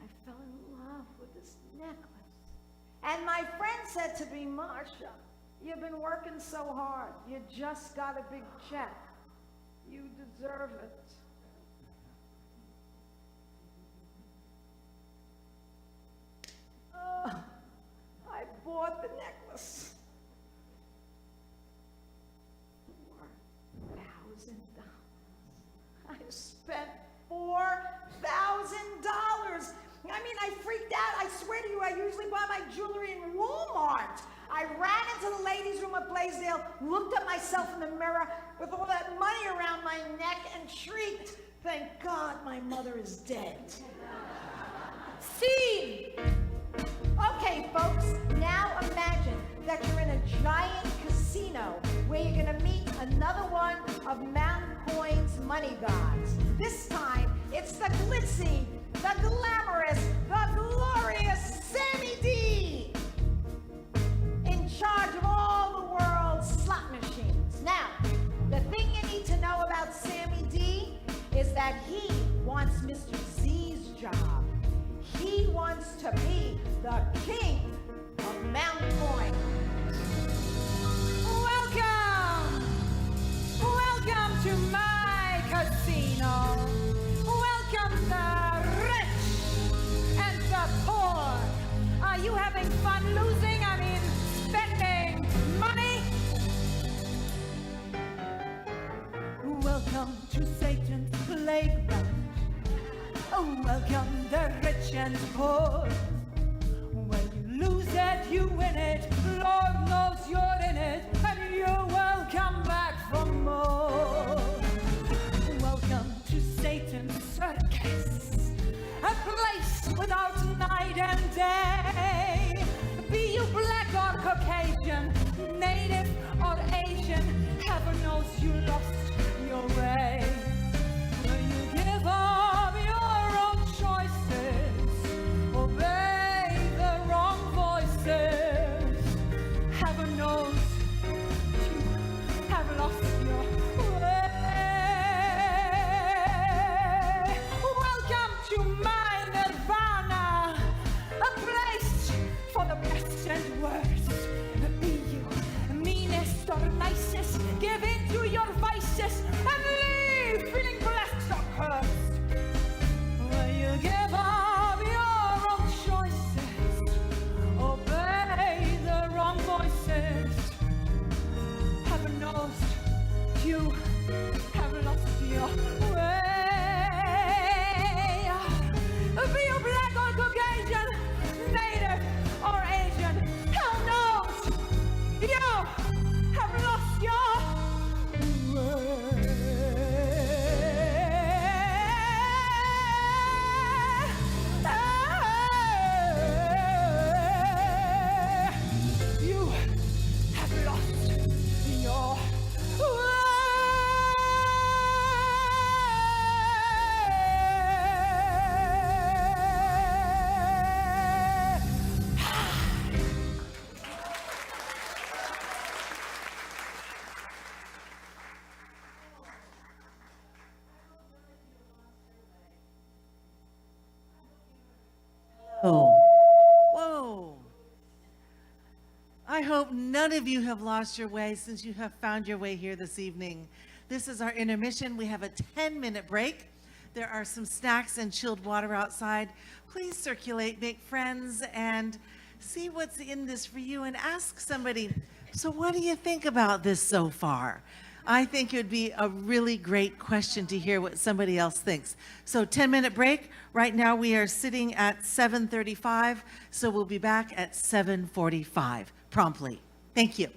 I fell in love with this necklace. And my friend said to me, Marcia, you've been working so hard. You just got a big check. You deserve it. I bought the necklace. $4,000. I spent $4,000. I mean, I freaked out. I swear to you, I usually buy my jewelry in Walmart. I ran into the ladies' room at Blaisdell, looked at myself in the mirror with all that money around my neck, and shrieked, thank God my mother is dead. Scene! Okay, folks, now imagine that you're in a giant casino where you're going to meet another one of Mountain Coin's money gods. This time, it's the glitzy, the glamorous, the glorious Sammy D, in charge of all the world's slot machines. Now, the thing you need to know about Sammy D is that he wants Mr. Z's job. He wants to be the king of Mountain Coin. Welcome to my casino. Welcome the and pull. When you lose it, you win it. Lord knows you're in it, and you will come back for more. Welcome to Satan's circus, a place without night and day. Be you black or Caucasian, native or Asian, heaven knows you lost your way. When you give up your own choices, obey the wrong voices, heaven knows you have lost your way. Welcome to my nirvana, a place for the best and worst. Be you meanest or nicest, give in to your vices and leave feeling blessed or cursed. When you give up your own choices, obey the wrong voices, heaven knows you have lost your way. Be you black or Caucasian, native or Asian, hell knows you have lost your way. You have lost your Oh. Whoa. I hope none of you have lost your way since you have found your way here this evening. This is our intermission. We have a 10-minute break. There are some snacks and chilled water outside. Please circulate, make friends, and see what's in this for you and ask somebody, so what do you think about this so far? I think it would be a really great question to hear what somebody else thinks. So 10-minute break. Right now we are sitting at 7:35, so we'll be back at 7:45 promptly. Thank you.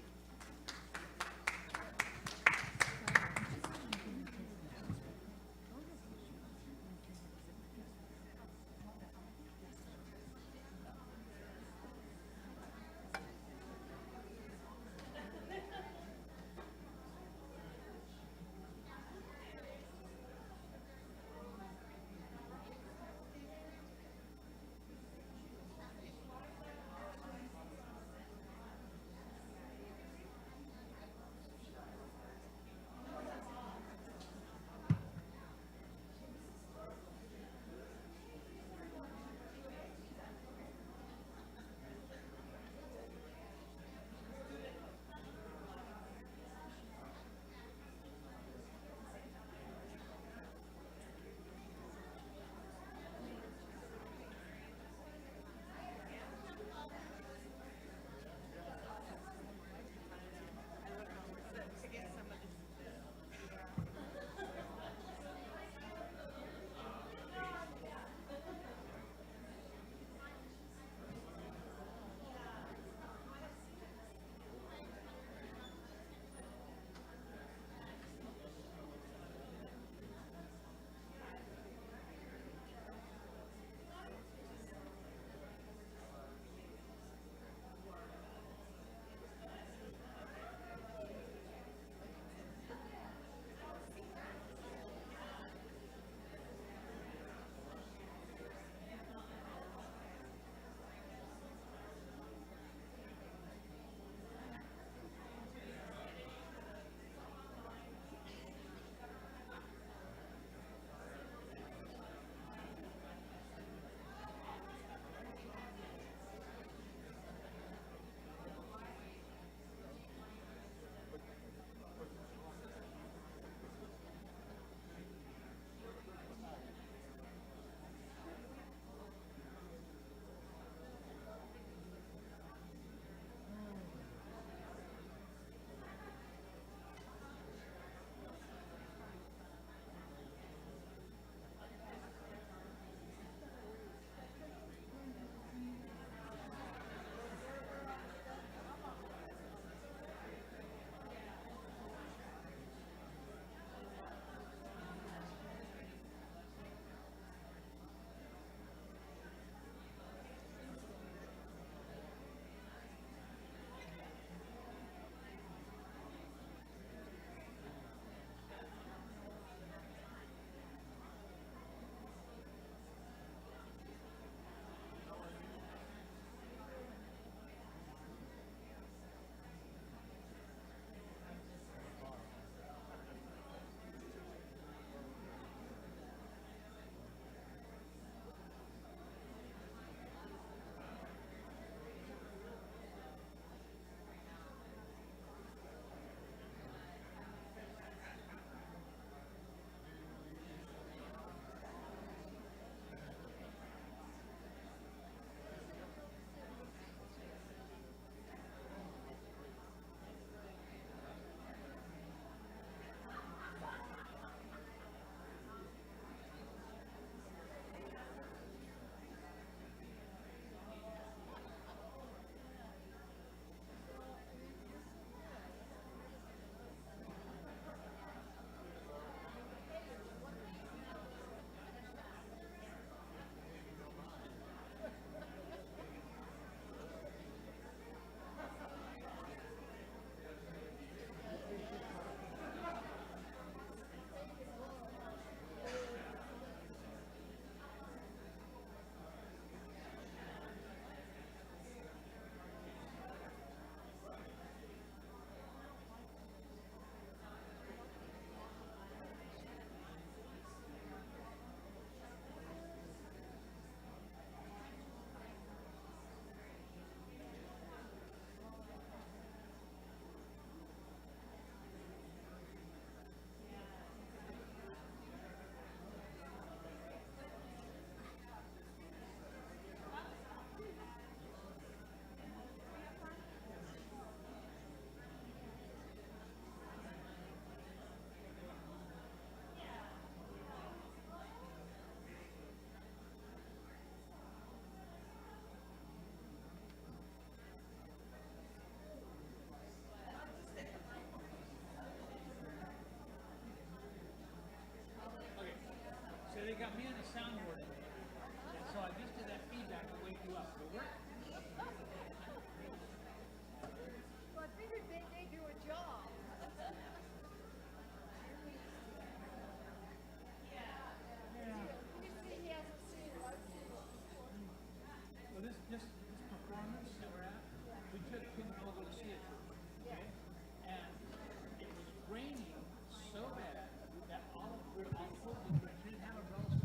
Well, this performance that we're at, we took him over to see it, okay? And it was raining so bad that we're all pulled in, we didn't have umbrellas.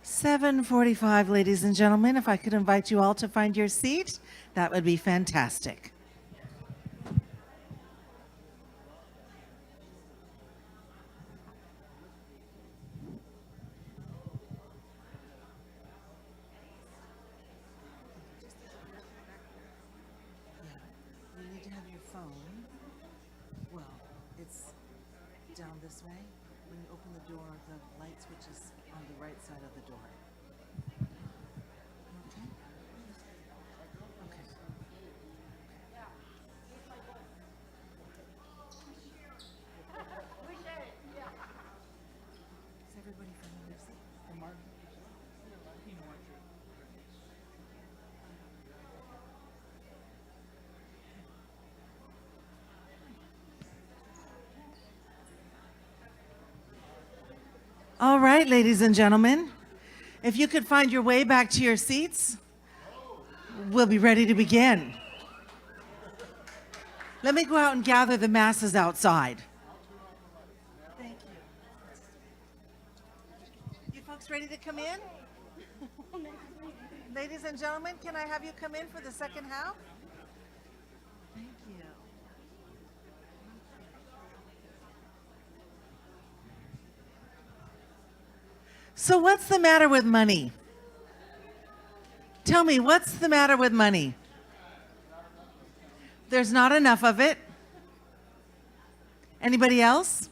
"7:45, ladies and gentlemen. If I could invite you all to find your seat, that would be fantastic. You need to have your phone. Well, it's down this way. When you open the door, the light switch is on the right side of the door. Okay? Okay. All right, ladies and gentlemen, if you could find your way back to your seats, we'll be ready to begin. Let me go out and gather the masses outside. Thank you. You folks ready to come in? Ladies and gentlemen, can I have you come in for the second half? Thank you. So what's the matter with money? Tell me, what's the matter with money? There's not enough of it. Anybody else?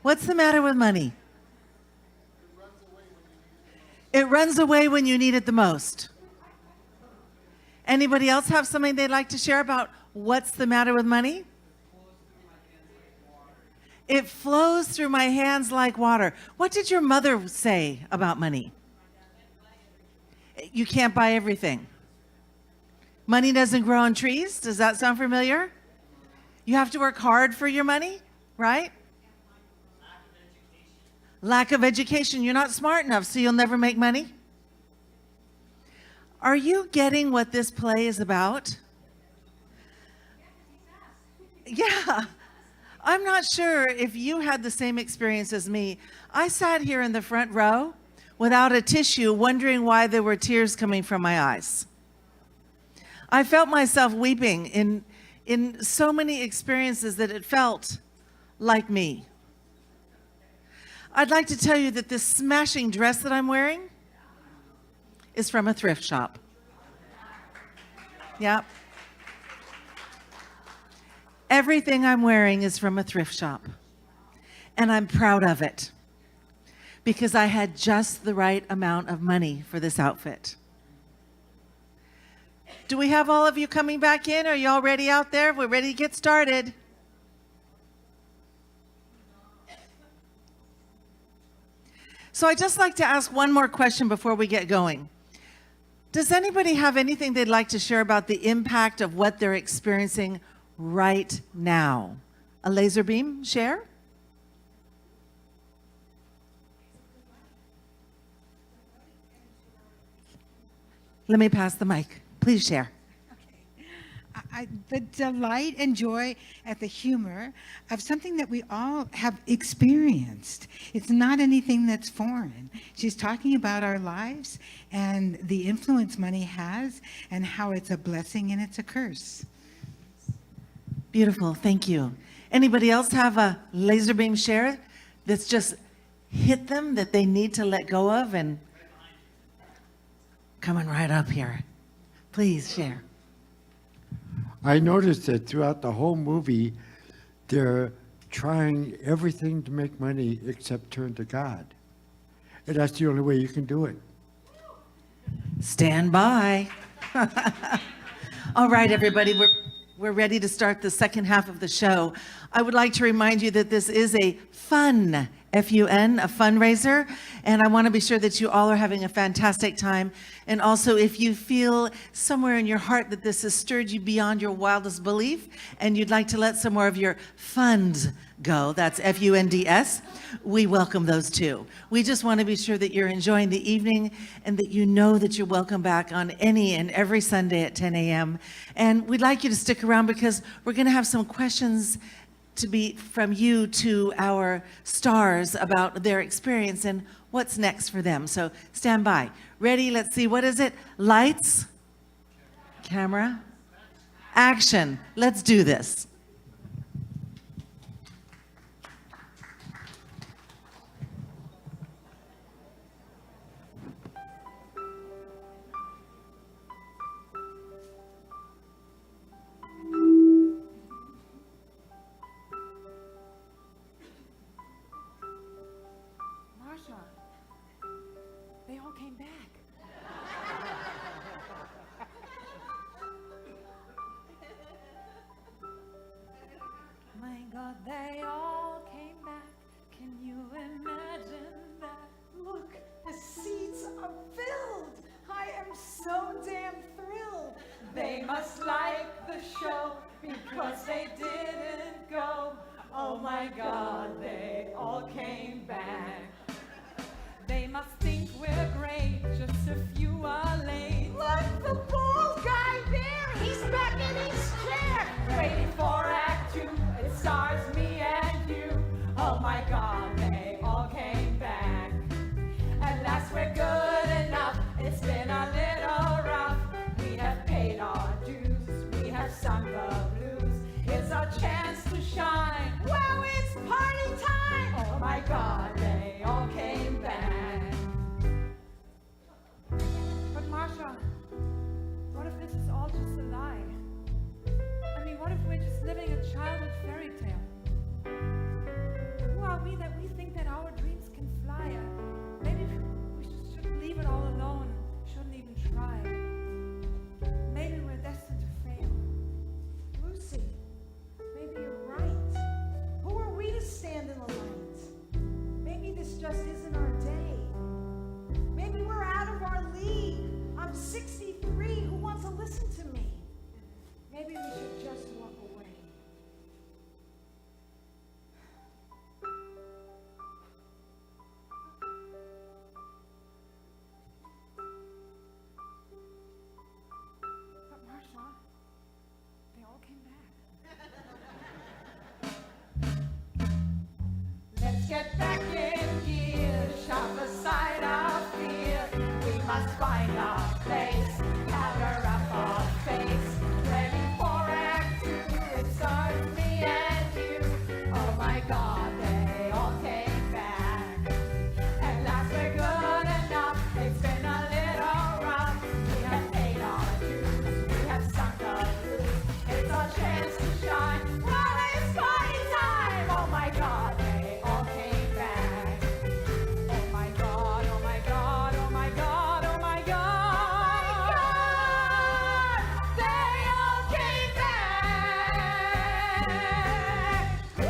What's the matter with money? It runs away when you need it the most. Anybody else have something they'd like to share about what's the matter with money? It flows through my hands like water. What did your mother say about money? You can't buy everything. Money doesn't grow on trees. Does that sound familiar? You have to work hard for your money, right? Lack of education. You're not smart enough, so you'll never make money. Are you getting what this play is about? Yeah. I'm not sure if you had the same experience as me. I sat here in the front row without a tissue, wondering why there were tears coming from my eyes. I felt myself weeping in so many experiences that it felt like me. I'd like to tell you that this smashing dress that I'm wearing is from a thrift shop. Yep. Everything I'm wearing is from a thrift shop. And I'm proud of it because I had just the right amount of money for this outfit. Do we have all of you coming back in? Are you all ready out there? We're ready to get started. So I'd just like to ask one more question before we get going. Does anybody have anything they'd like to share about the impact of what they're experiencing right now? A laser beam share? Let me pass the mic. Please share. The delight and joy at the humor of something that we all have experienced. It's not anything that's foreign. She's talking about our lives and the influence money has and how it's a blessing and it's a curse. Beautiful, thank you. Anybody else have a laser beam share that's just hit them that they need to let go of? And coming right up here. Please share. I noticed that throughout the whole movie, they're trying everything to make money except turn to God. And that's the only way you can do it. Stand by. All right, everybody, we're ready to start the second half of the show. I would like to remind you that this is a fun, F-U-N, a fundraiser, and I want to be sure that you all are having a fantastic time. And also, if you feel somewhere in your heart that this has stirred you beyond your wildest belief, and you'd like to let some more of your funds go, that's F-U-N-D-S, we welcome those too. We just want to be sure that you're enjoying the evening and that you know that you're welcome back on any and every Sunday at 10 a.m. And we'd like you to stick around because we're going to have some questions to be from you to our stars about their experience and what's next for them. So stand by. Ready? Let's see. What is it? Lights, camera, action. Let's do this. Marcia, they all came back. My God, they all came back. Can you imagine that? Look, the seats are filled. I am so damn thrilled. They must like the show because they didn't go. Oh, my God, they all came back. They must think we're great, just a few are late. Look, the bald guy there, he's back in his chair. Waiting for Act 2, it stars me and you. Oh my God, they all came back. At last we're good enough, it's been a little rough. We have paid our dues, we have sung the blues. It's our chance to shine. Wow, it's party time! Oh my God, they all came back. But Marcia, what if this is all just a lie? I mean, what if we're just living a childhood fairy tale? Who are we that we think that our dreams can fly? Maybe we just shouldn't leave it all alone, shouldn't even try. Maybe we're destined to fail. Lucie, maybe you're right. Who are we to stand in the light? Maybe this just isn't our day. Maybe we're out of our league. I'm 63. Who wants to listen to me? Maybe we should just walk away. But Marcia, they all came back. Let's get back in gear, sharp aside our fear. We must find our place, powder up our face. Ready for Act 2, it stars me and you. Oh my God, they all came back. At last we're good enough, it's been a little rough. We have paid our dues, we have sung the blues. It's our chance to shine, well it's party time. Oh my God, they all came back. Oh my God, oh my God, oh my God, oh my God. They all came back. Woo!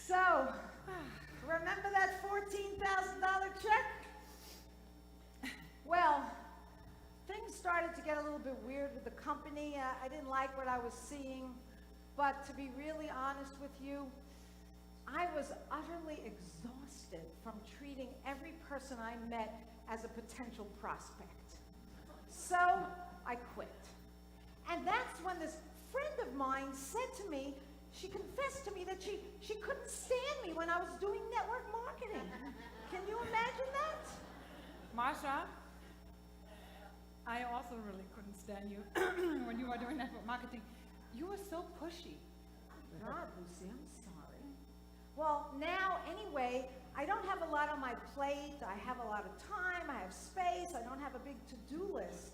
So, remember that $14,000 check? Well, things started to get a little bit weird with the company. I didn't like what I was seeing, but to be really honest with you, I was utterly exhausted from treating every person I met as a potential prospect. So, I quit. And that's when this friend of mine said to me, she confessed to me that she couldn't stand me when I was doing network marketing. Can you imagine that? Marcia, I also really couldn't stand you when you were doing network marketing. You were so pushy. God, Lucie, I'm sorry. Well, now, anyway, I don't have a lot on my plate. I have a lot of time. I have space. I don't have a big to-do list.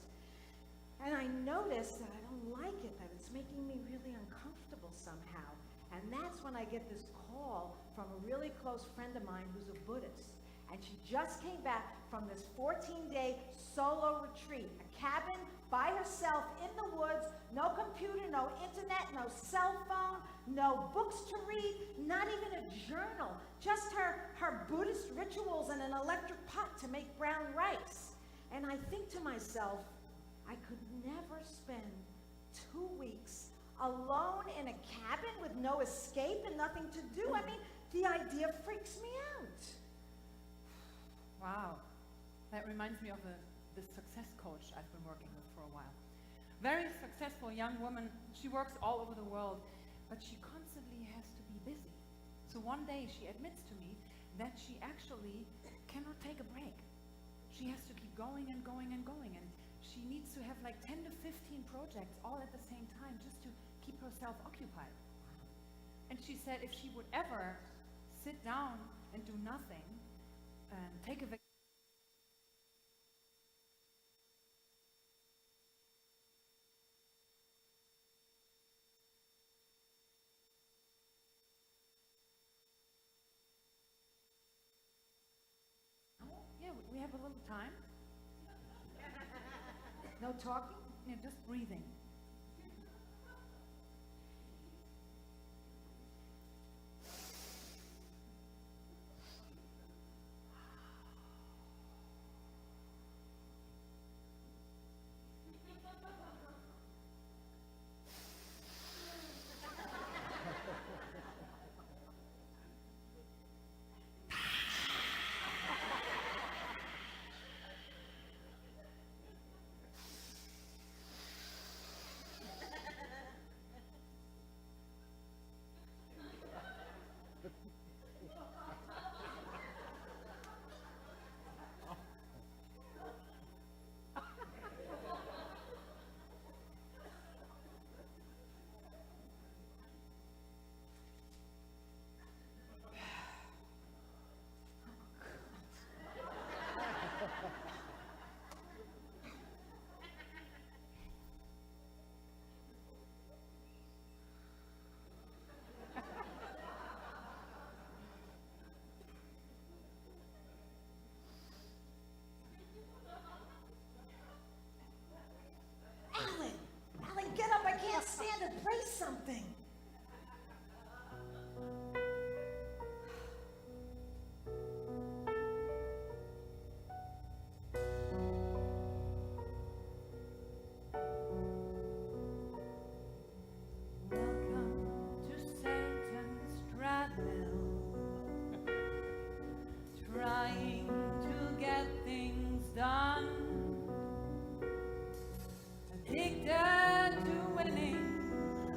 And I noticed that I don't like it, that it's making me really uncomfortable somehow. And that's when I get this call from a really close friend of mine who's a Buddhist. And she just came back from this 14-day solo retreat, a cabin by herself in the woods, no computer, no internet, no cell phone, no books to read, not even a journal, just her Buddhist rituals and an electric pot to make brown rice. And I think to myself, I could never spend 2 weeks alone in a cabin with no escape and nothing to do. I mean, the idea freaks me out. Wow. That reminds me of the success coach I've been working with for a while. Very successful young woman. She works all over the world, but she constantly has to be busy. So one day she admits to me that she actually cannot take a break. She has to keep going and going and going, and she needs to have like 10 to 15 projects all at the same time just to keep herself occupied. And she said if she would ever sit down and do nothing and take a vacation, yeah, we have a little time. No talking? Yeah, just breathing. to play something. Welcome to Satan's treadmill, trying to get things done, addicted to winning,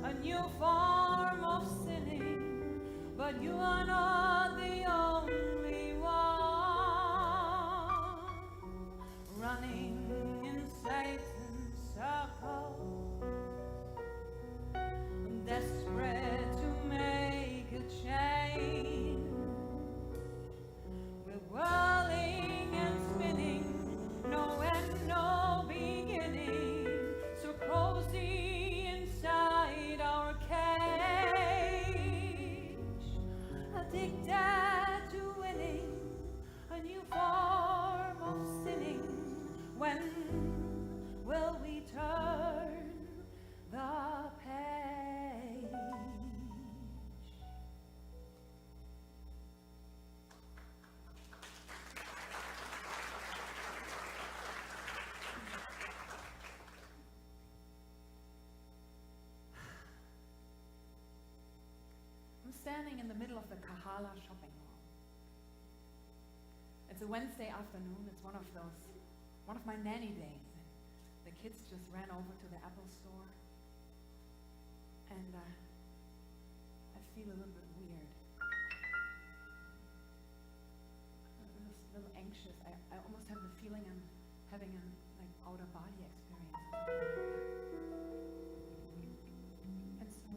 a new form of sinning, but you are not the only one, running in Satan's circle, desperate to make a change. We're whirling and spinning, no end, no beginning, so cozy inside our cage, addicted to winning, a new form of sinning. When will we turn the page? I'm standing in the middle of the Kahala shopping mall. It's a Wednesday afternoon. It's one of my nanny days. The kids just ran over to the Apple store. And I feel a little bit weird. I'm a little anxious. I almost have the feeling I'm having an outer body experience. And so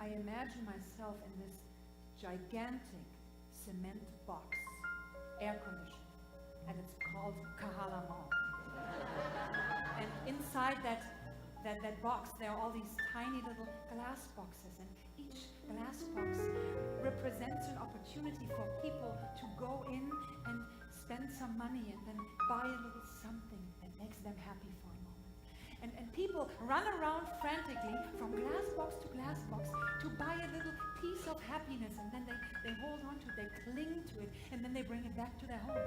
I imagine myself in this gigantic cement box, air conditioned, and it's called Kahala Mall. And inside that box, there are all these tiny little glass boxes, and each glass box represents an opportunity for people to go in and spend some money and then buy a little something that makes them happy for a moment. And people run around frantically from glass box to glass box to buy a little piece of happiness, and then they hold on to it, they cling to it, and then they bring it back to their home.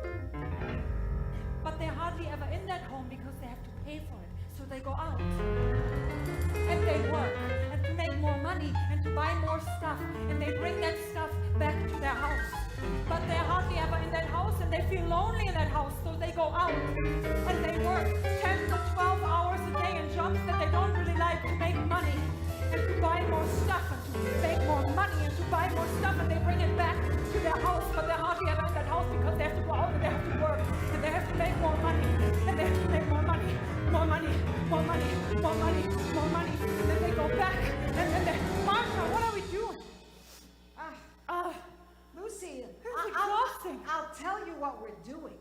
But they're hardly ever in that home because they have to pay for it. So they go out and they work and to make more money and to buy more stuff, and they bring that stuff back to their house. But they're hardly ever in that house, and they feel lonely in that house, so they go out and they work 10 to 12 hours a day in jobs that they don't really like to make money and to buy more stuff and to make more money and to buy more stuff, and they bring it back to their house, but they're hardly ever in that house because they have to go out and they have to work and they have to make more money and they have to make more money, more money, more money, more money, more money. And then they go back and then they, Marcia, what are we doing? Lucie, exhausting. I'll tell you what we're doing.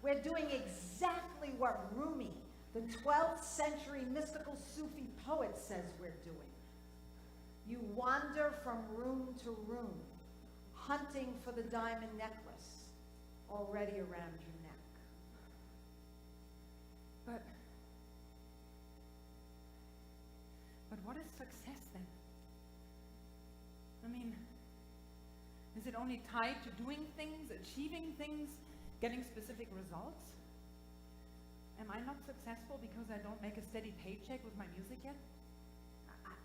We're doing exactly what Rumi, the 12th century mystical Sufi poet, says we're doing. You wander from room to room, hunting for the diamond necklace already around your neck. But what is success then? I mean, is it only tied to doing things, achieving things, getting specific results? Am I not successful because I don't make a steady paycheck with my music yet?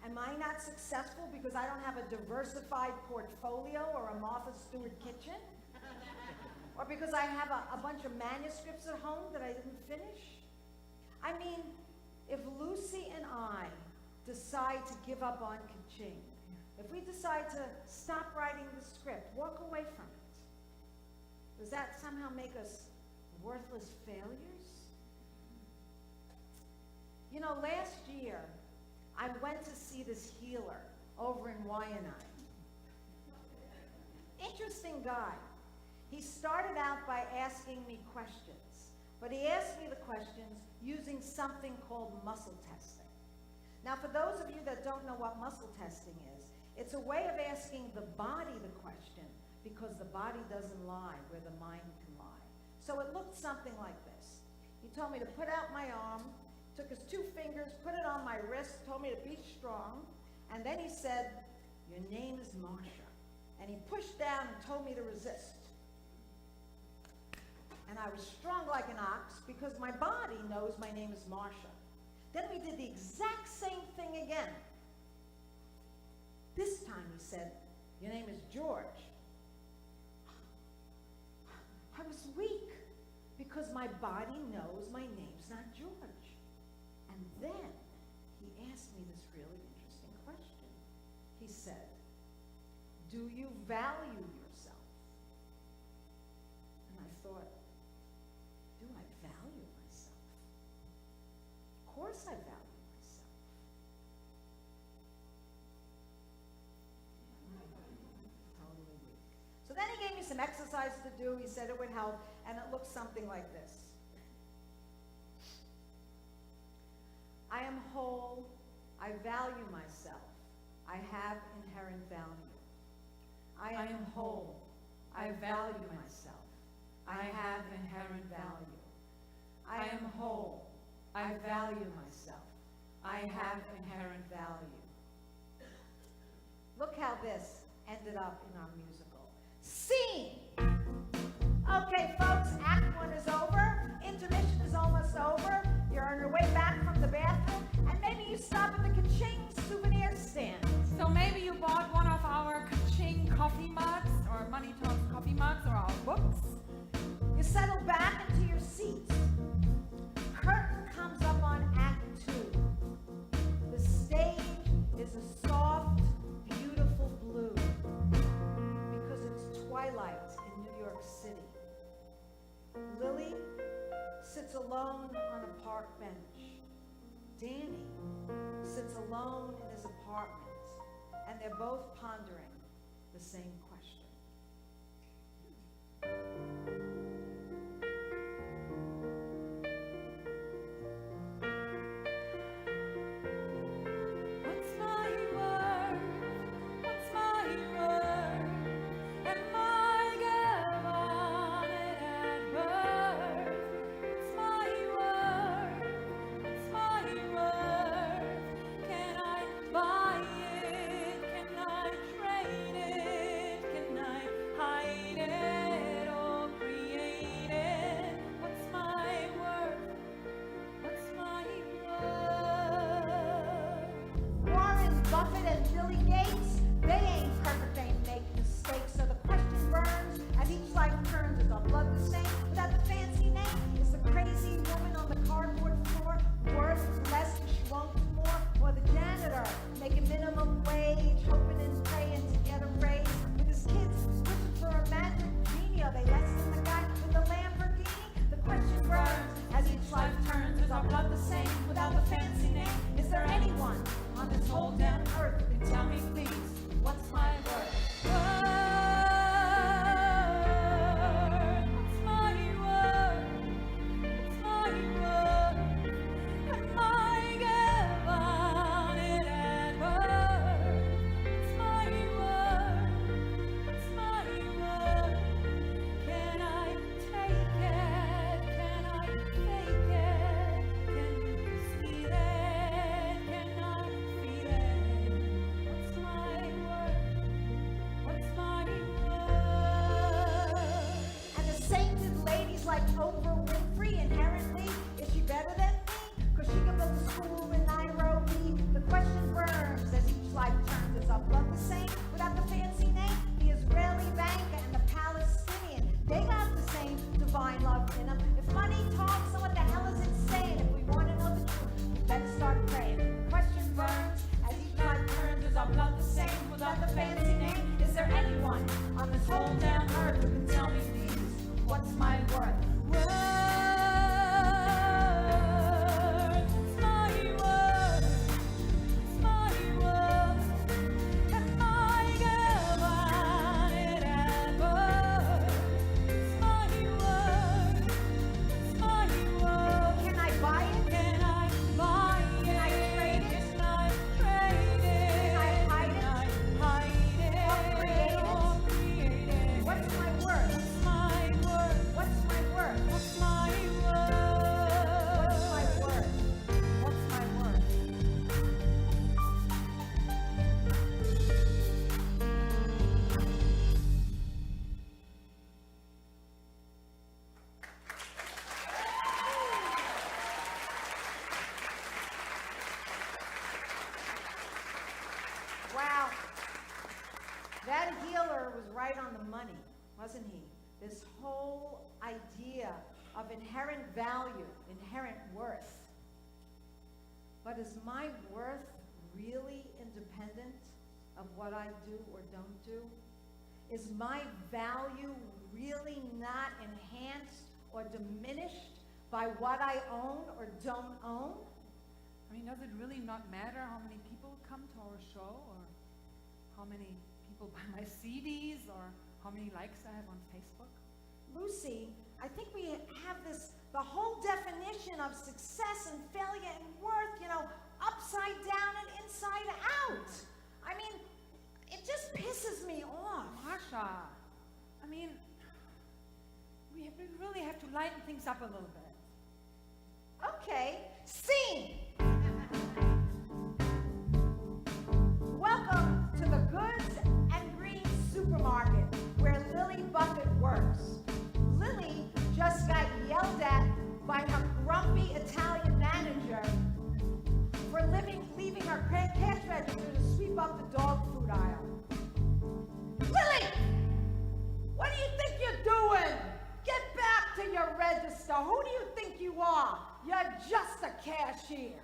Am I not successful because I don't have a diversified portfolio or a Martha Stewart kitchen? Or because I have a bunch of manuscripts at home that I didn't finish? I mean, if Lucie and I decide to give up on Kaching, if we decide to stop writing the script, walk away from it, does that somehow make us worthless failures? You know, last year, I went to see this healer over in Wyandotte. Interesting guy. He started out by asking me questions, but he asked me the questions using something called muscle testing. Now, for those of you that don't know what muscle testing is, it's a way of asking the body the question because the body doesn't lie where the mind can lie. So it looked something like this. He told me to put out my arm, took his 2 fingers, put it on my wrist, told me to be strong, and then he said, "Your name is Marcia." And he pushed down and told me to resist. And I was strong like an ox because my body knows my name is Marcia. Then we did the exact same thing again. This time he said, "Your name is George." I was weak because my body knows my name's not George. And then he asked me this really interesting question. He said, "Do you value yourself?" And I thought, do I value myself? Of course I value myself. Totally weak. So then he gave me some exercises to do. He said it would help, and it looked something like this. I am whole. I value myself. I have inherent value. I am whole. I value myself. I have inherent value. I am whole. I value myself. I have inherent value. Look how this ended up in our musical. Scene! Okay, folks, Act 1 is over. Intermission is almost over. You're on your way back from the bathroom, and maybe you stop at the Ka-Ching souvenir stand. So maybe you bought one of our Ka-Ching coffee mugs, or Money Talks coffee mugs, or our books. You settle back into your seats. Curtain comes up on Act 2. The stage is a soft, beautiful blue because it's twilight in New York City. Lily sits alone on a park bench. Danny sits alone in his apartment, and they're both pondering the same question. What's my worth? What's my worth? Am I given it at birth? What's my worth? What's my worth? Can I buy it? Can I trade it? Can I hide it or create it? What's my worth? What's my worth? Warren Buffett and Billy Gates, they ain't perfect, they make mistakes. So the question burns as each life turns. Is our blood the same without the fancy name? Is the crazy woman on the cardboard floor worth less and she won't do more? Or the janitor making minimum wage, hoping and praying to get a raise? With his kids wishing for a magic genie, are they less than the guy with the Lamborghini? The question burns as each life turns. Is our blood the same without the fancy name? Is there anyone on this whole damn earth who can tell me, please, what's my Wow. That healer was right on the money, wasn't he? This whole idea of inherent value, inherent worth. But is my worth really independent of what I do or don't do? Is my value really not enhanced or diminished by what I own or don't own? I mean, does it really not matter how many people come to our show, or how many people buy my CDs, or how many likes I have on Facebook? Lucie, I think we have the whole definition of success and failure and worth, upside down and inside out. I mean, it just pisses me off. Marcia, I mean, we really have to lighten things up a little bit. Okay, scene. Welcome to the Goods and Green supermarket where Lily Bucket works. Lily just got yelled at by her grumpy Italian manager for leaving her cash register to sweep up the dog food aisle. Lily! What do you think you're doing? Get back to your register. Who do you think you are? You're just a cashier.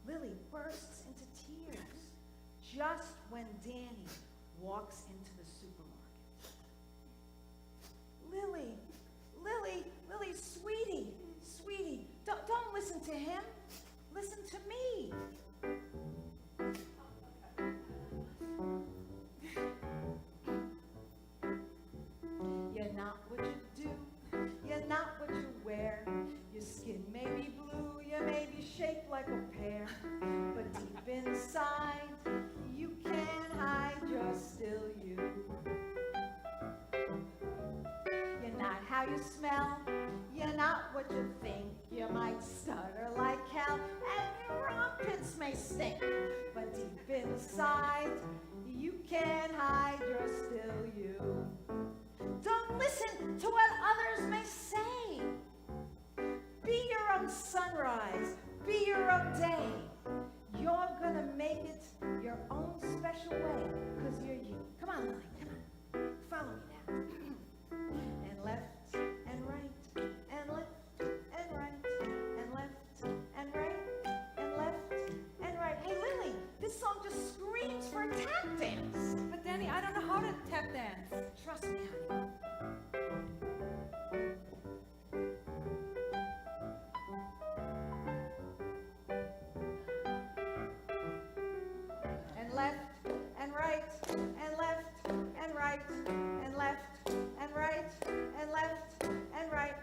Lily bursts into tears just when Danny walks into the supermarket. Lily, sweetie, don't listen to him. Listen to me. You're not what you do. You're not what you wear. Your skin may be blue. You may be shaped like a pear. But deep inside, you can't hide. You're still you. You're not how you smell. You're not what you think. You might stutter like hell, and your armpits may stink. But deep inside, you can't hide. You're still you. Don't listen to what others may say. Be your own sunrise. Be your own day. You're gonna make it your own special way, because you're you. Come on, Lily, come on. Follow me now. And left and right, and left and right, and left and right, and left and right. Hey, Lily, this song just screams for a tap dance. But Danny, I don't know how to tap dance. Trust me, honey. And left and right, and left and right, and left and right, and left and right.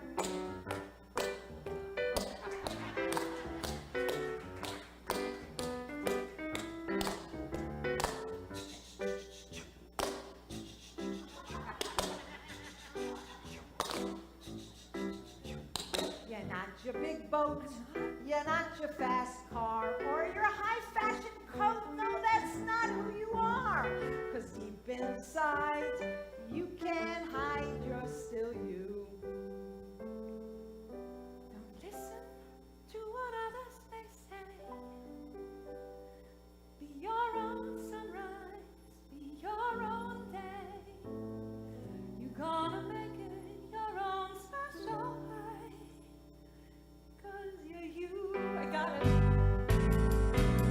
You're not your big boat, you're not your fast car, or your high fashion coat. No, that's not who you are. 'Cause deep inside, you can't hide, you're still you. Don't listen to what others may say. Be your own sunrise, be your own day. You're gonna make it your own special way. 'Cause you're you. I got it.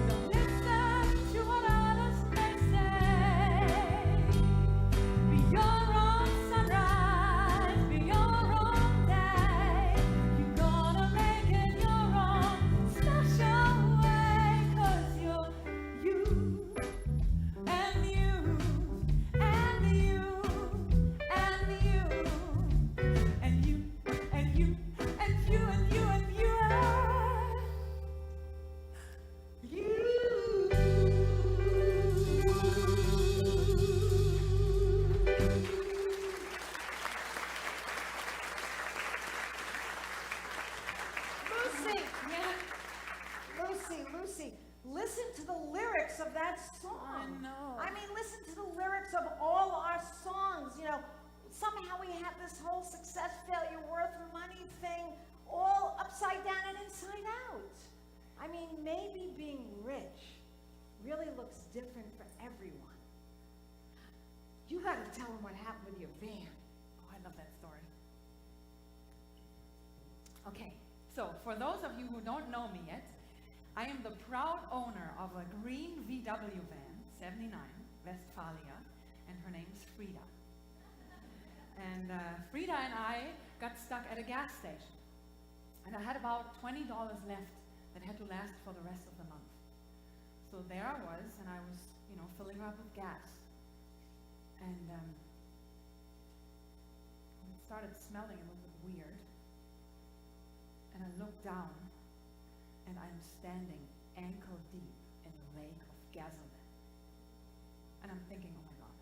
Don't listen to what others may say. Be your own sunrise, be your own day. You're gonna make it your own special way. 'Cause you're you, and you, and you, and you, and you, and you, and you, and you, and you are you. Lucie, listen to the lyrics of that song. I know. I mean, listen to the lyrics of all our songs. Somehow we have this whole success, failure, worth, money thing all upside down and inside out. I mean, maybe being rich really looks different for everyone. You gotta tell them what happened with your van. Oh, I love that story. Okay, so for those of you who don't know me yet, I am the proud owner of a green VW van, 79, Westphalia, and her name's Frida. And Frida and I got stuck at a gas station. And I had about $20 left that had to last for the rest of the month. So there I was, and I was, filling her up with gas. And it started smelling a little bit weird. And I looked down, and I'm standing ankle deep in a lake of gasoline. And I'm thinking, oh my God,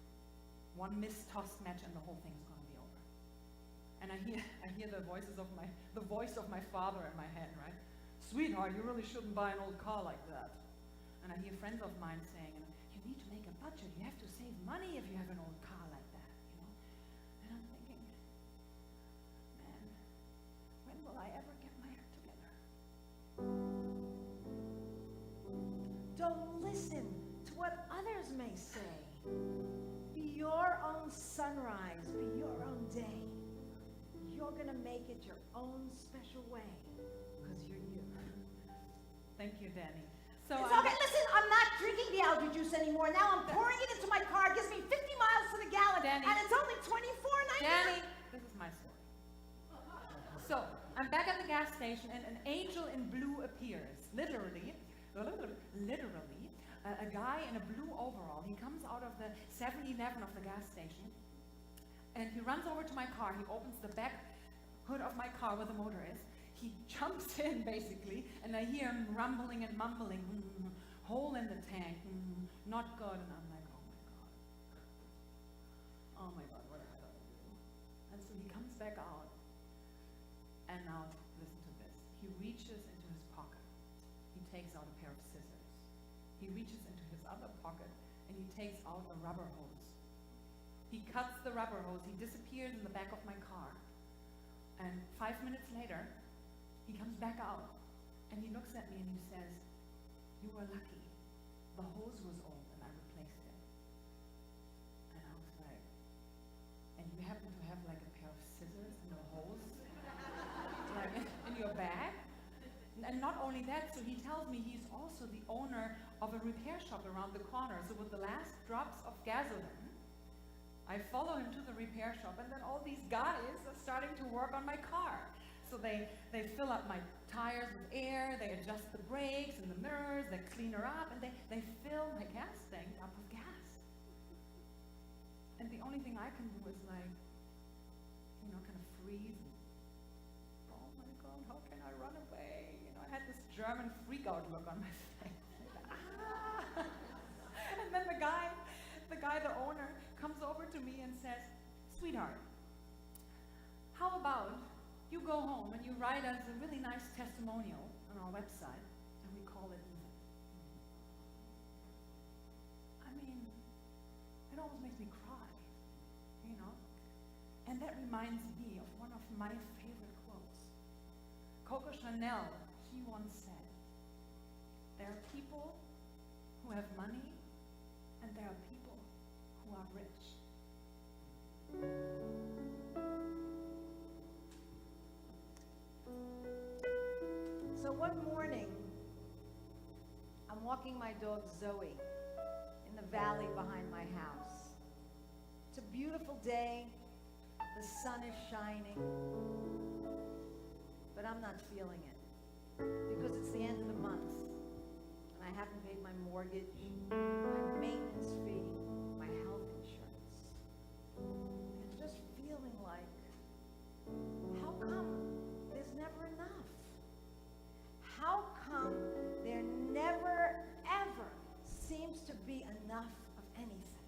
one mistossed match and the whole thing is going to be over. And I hear the voice of my father in my head, right? Sweetheart, you really shouldn't buy an old car like that. And I hear friends of mine saying, you need to make a budget. You have to save money if you have an old car like that, And I'm thinking, man, when will I ever get my act together? Don't listen to what others may say. Be your own sunrise, be your own day. You're gonna make it your own special way, because you're you. Thank you, Danny. So It's okay, listen, I'm not drinking the algae juice anymore. Now I'm pouring it into my car. It gives me 50 miles to the gallon, Danny. and it's only $24.99. Danny, this is my story. So, I'm back at the gas station, and an angel in blue appears. Literally, a guy in a blue overall. He comes out of the 7-Eleven of the gas station, and he runs over to my car. He opens the back hood of my car where the motor is. He jumps in, basically, and I hear him rumbling and mumbling, hole in the tank, not good. And I'm like, oh my God, what have I done to do? And so he comes back out, and now listen to this. He reaches into his pocket. He takes out a pair of scissors. He reaches into his other pocket, and he takes out a rubber hose. He cuts the rubber hose. He disappears in the back of my car. And 5 minutes later, he comes back out, and he looks at me and he says, you were lucky. The hose was old, and I replaced it. And I was like, and you happen to have like a pair of scissors and a hose like in your bag? And not only that, so he tells me he's also the owner of a repair shop around the corner. So with the last drops of gasoline, I follow him to the repair shop, and then all these guys are starting to work on my car. So they fill up my tires with air, they adjust the brakes and the mirrors, they clean her up, and they fill my gas tank up with gas. And the only thing I can do is like, kind of freeze. And, oh my God, how can I run away? I had this German freak-out look on my face. Ah! And then the guy, the owner, comes over to me and says, sweetheart, how about you go home and you write us a really nice testimonial on our website, and we call it even. I mean, it almost makes me cry, And that reminds me of one of my favorite quotes. Coco Chanel, she once said, there are people who have money, and there are people who are rich. So one morning, I'm walking my dog Zoe in the valley behind my house. It's a beautiful day, the sun is shining, but I'm not feeling it because it's the end of the month and I haven't paid my mortgage, my maintenance fee, my health insurance. And I'm just feeling like, how come there's never enough? How come there never, ever seems to be enough of anything?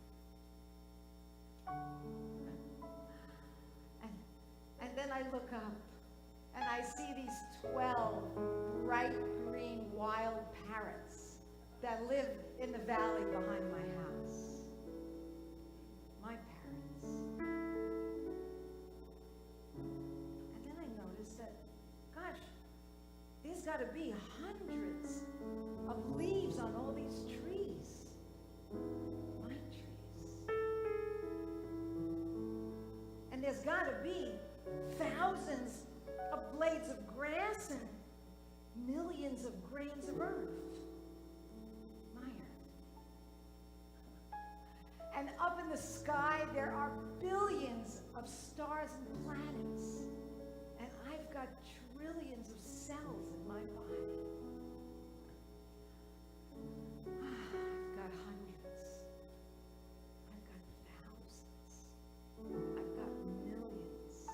And then I look up and I see these 12 bright green wild parrots that live in the valley behind my house. My parrots. And then I noticed that, gosh, there's got to be hundreds got to be thousands of blades of grass and millions of grains of earth. My earth. And up in the sky, there are billions of stars and planets. And I've got trillions of cells in my body. I've got hundreds. I've got thousands. I've got millions.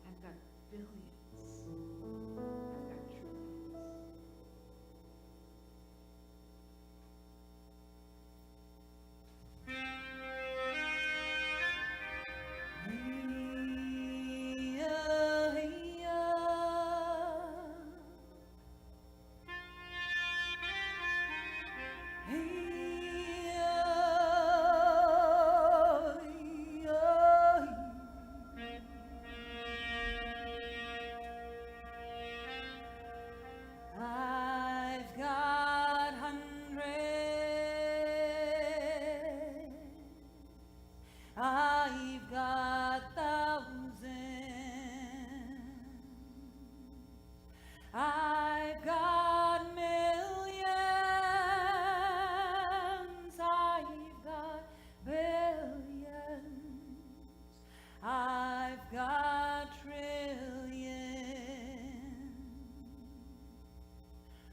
I've got billions. I've got trillions. I've got hundreds. I've got thousands. I've got millions. I've got billions. I've got trillions.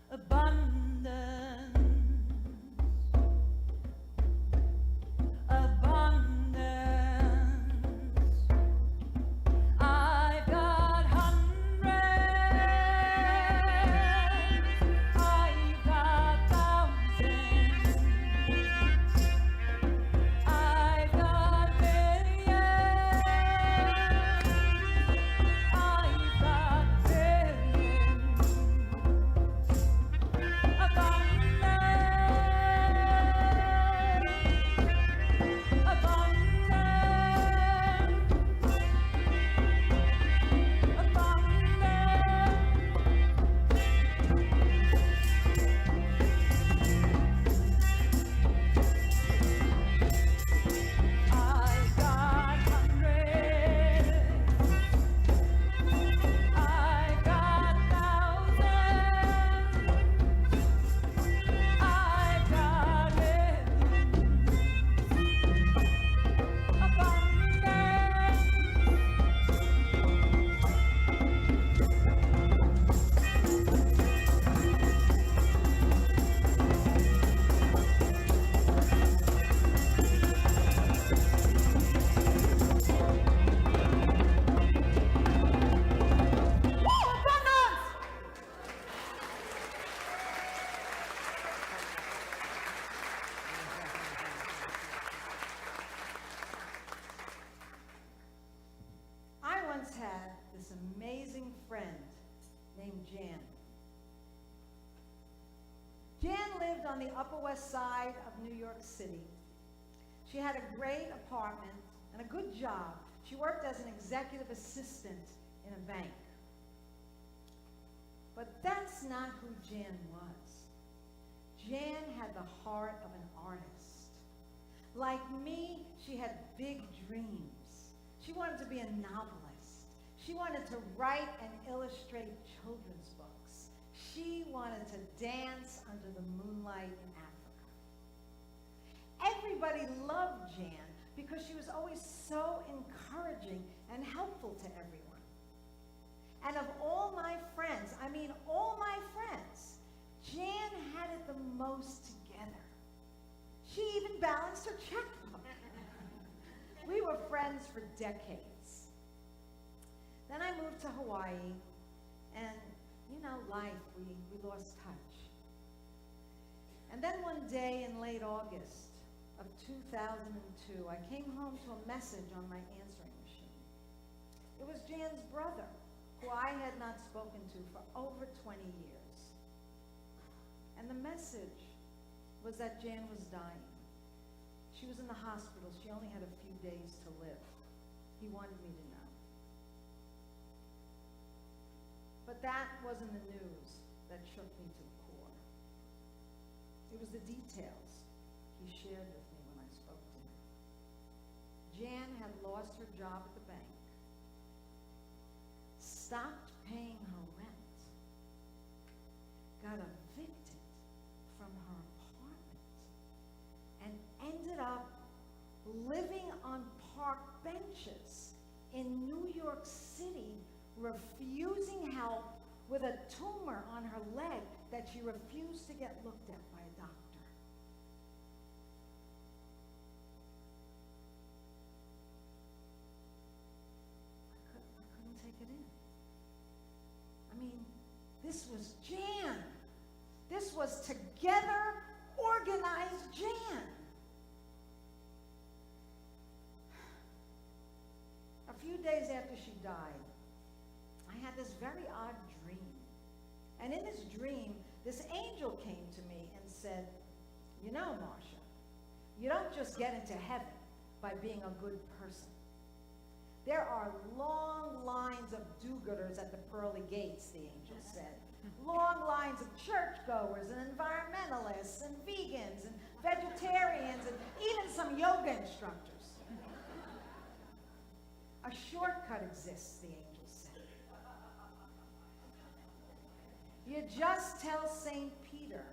Abundance, abundance. I've got hundreds. I've got thousands. I've got millions. I've got billions. I once had this amazing friend named Jan. Jan lived on the Upper West Side of New York City. She had a great apartment and a good job. She worked as an executive assistant in a bank. But that's not who Jan was. Jan had the heart of an artist. Like me, she had big dreams. She wanted to be a novelist. She wanted to write and illustrate children's books. She wanted to dance under the moonlight in Africa. Everybody loved Jan because she was always so encouraging and helpful to everyone. And of all my friends, I mean all my friends, Jan had it the most together. She even balanced her checkbook. We were friends for decades. Then I moved to Hawaii, and you know, life, we lost touch. And then one day in late August of 2002, I came home to a message on my answering machine. It was Jan's brother, who I had not spoken to for over 20 years. And the message was that Jan was dying. She was in the hospital. She only had a few days to live. He wanted me to know. But that wasn't the news that shook me to the core. It was the details he shared with me when I spoke to him. Jan had lost her job at the bank. stopped paying her rent, got evicted from her apartment, and ended up living on park benches in New York City, refusing help with a tumor on her leg that she refused to get looked at by a doctor. I couldn't take it in. I mean, this was Jan. This was together, organized Jan. A few days after she died, I had this very odd dream. And in this dream, this angel came to me and said, you know, Marcia, you don't just get into heaven by being a good person. There are long lines of do-gooders at the pearly gates, the angel said. Long lines of churchgoers and environmentalists and vegans and vegetarians and even some yoga instructors. A shortcut exists, the angel said. You just tell St. Peter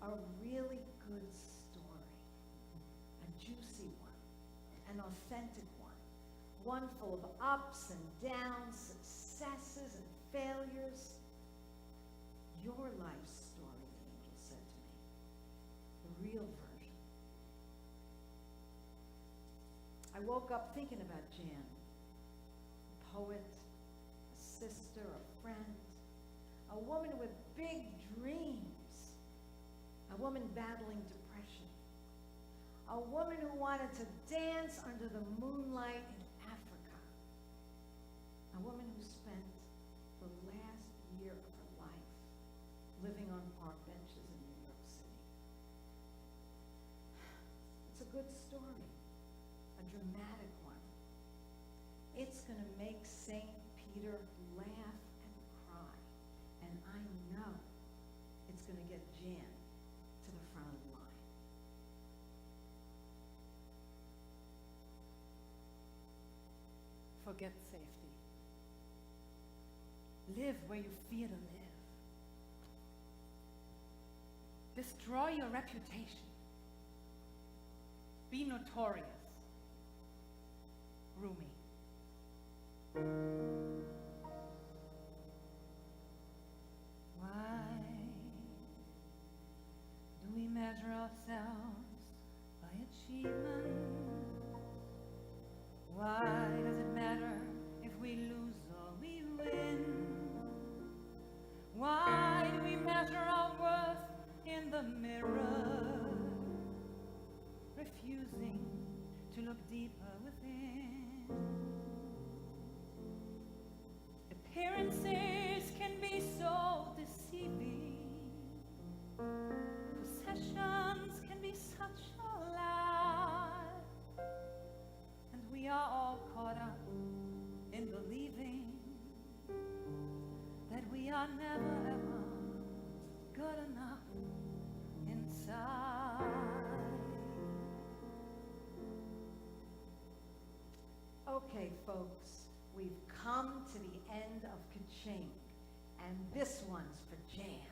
a really good story, a juicy one, an authentic one full of ups and downs, successes and failures. Your life story, the angel said to me, the real version. I woke up thinking about Jan, a poet, a sister, a friend, a woman with big dreams, a woman battling depression, a woman who wanted to dance under the moonlight in Africa, a woman who spent the last year of her life living on park benches in New York City. It's a good story, a dramatic one. It's going to make St. Peter laugh and cry, and I know it's going to get Jan to the front of the line. Forget safety. Live where you fear to live. Destroy your reputation. Be notorious. Rumi. Why do we measure ourselves by achievement? Why does it matter if we lose or we win? Why do we measure our worth in the mirror, refusing to look deeper within? Appearances can be so deceiving. Possessions can be such a lie. And we are all caught up in believing that we are never ever good enough inside. Okay, folks, we've come to the end of Kaching, and this one's for Jan.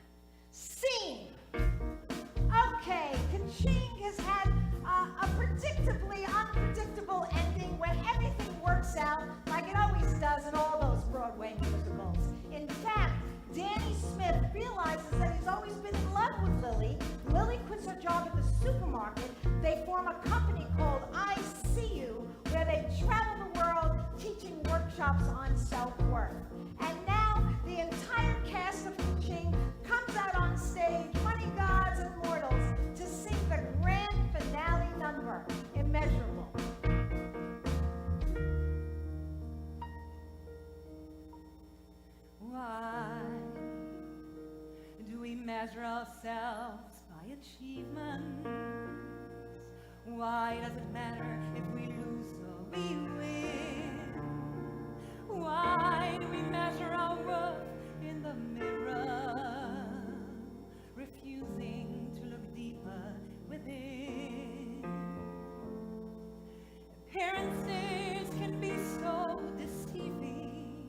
Scene! Okay, Kaching has had a predictably unpredictable ending where everything works out like it always does in all those Broadway musicals. In fact, Danny Smith realizes that he's always been in love with Lily. Lily quits her job at the supermarket. They form a company called I See You, where they travel the world teaching workshops on self-worth. And now the entire cast of Kaching comes out on stage, money gods and mortals, to sing the grand finale number, Immeasurable. Why do we measure ourselves by achievements? Why does it matter if we lose or we win? Why do we measure our worth in the mirror, refusing to look deeper within? Appearances can be so deceiving.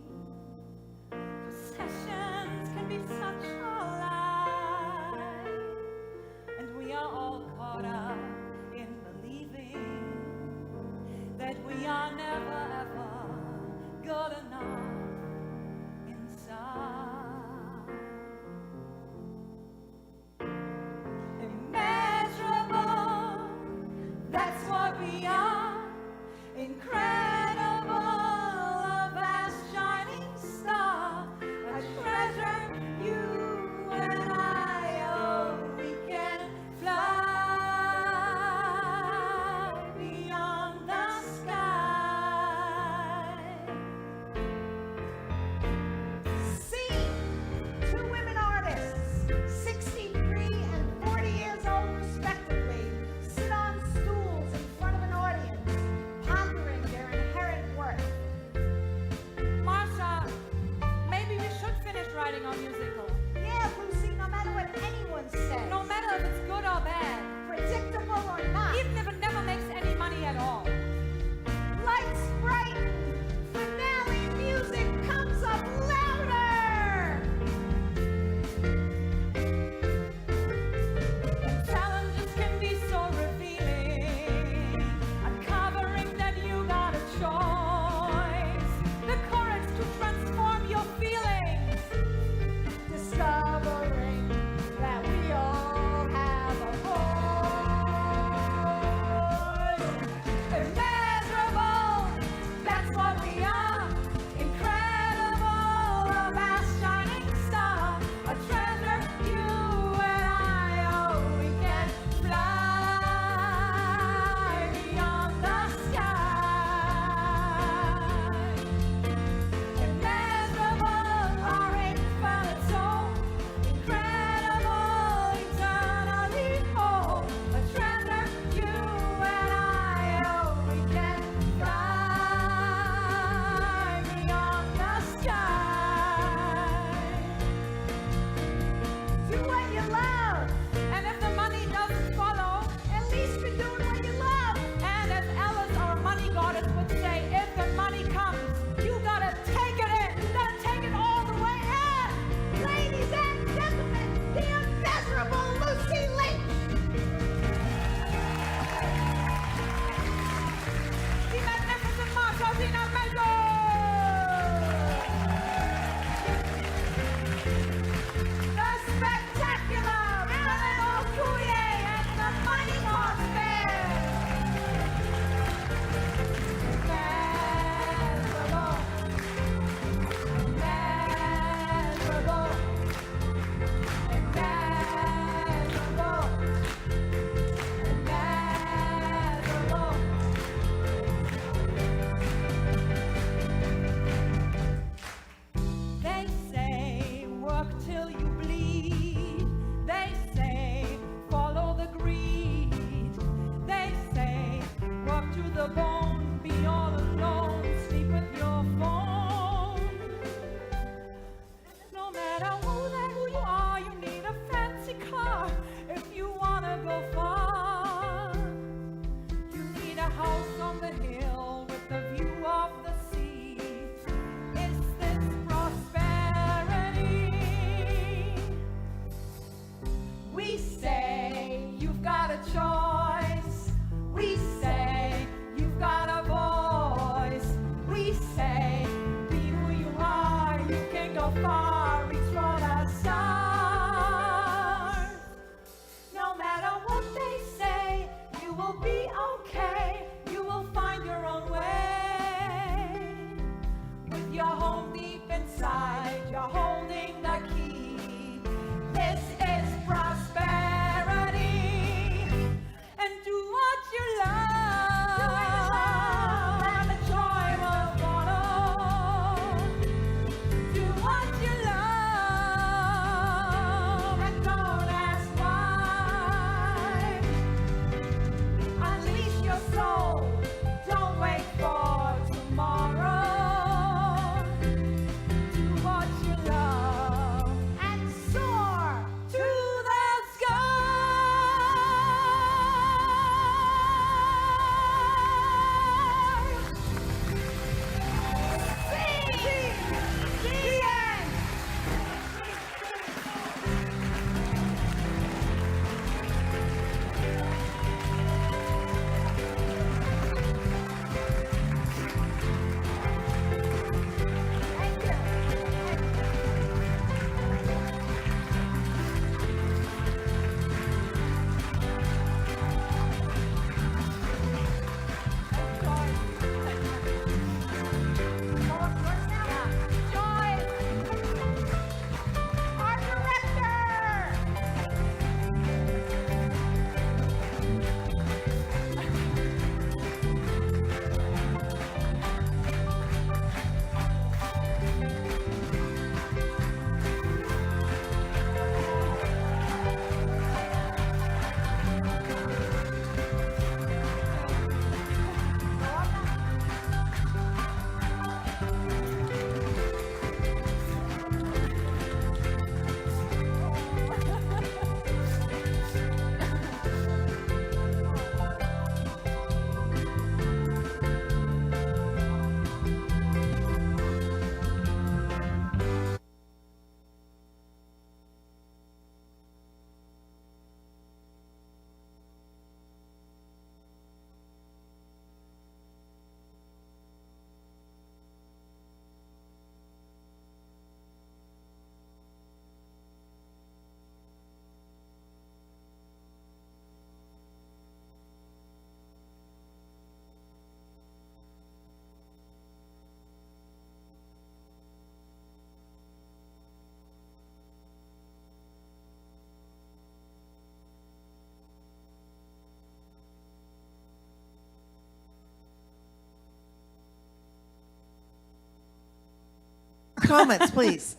Comments, please.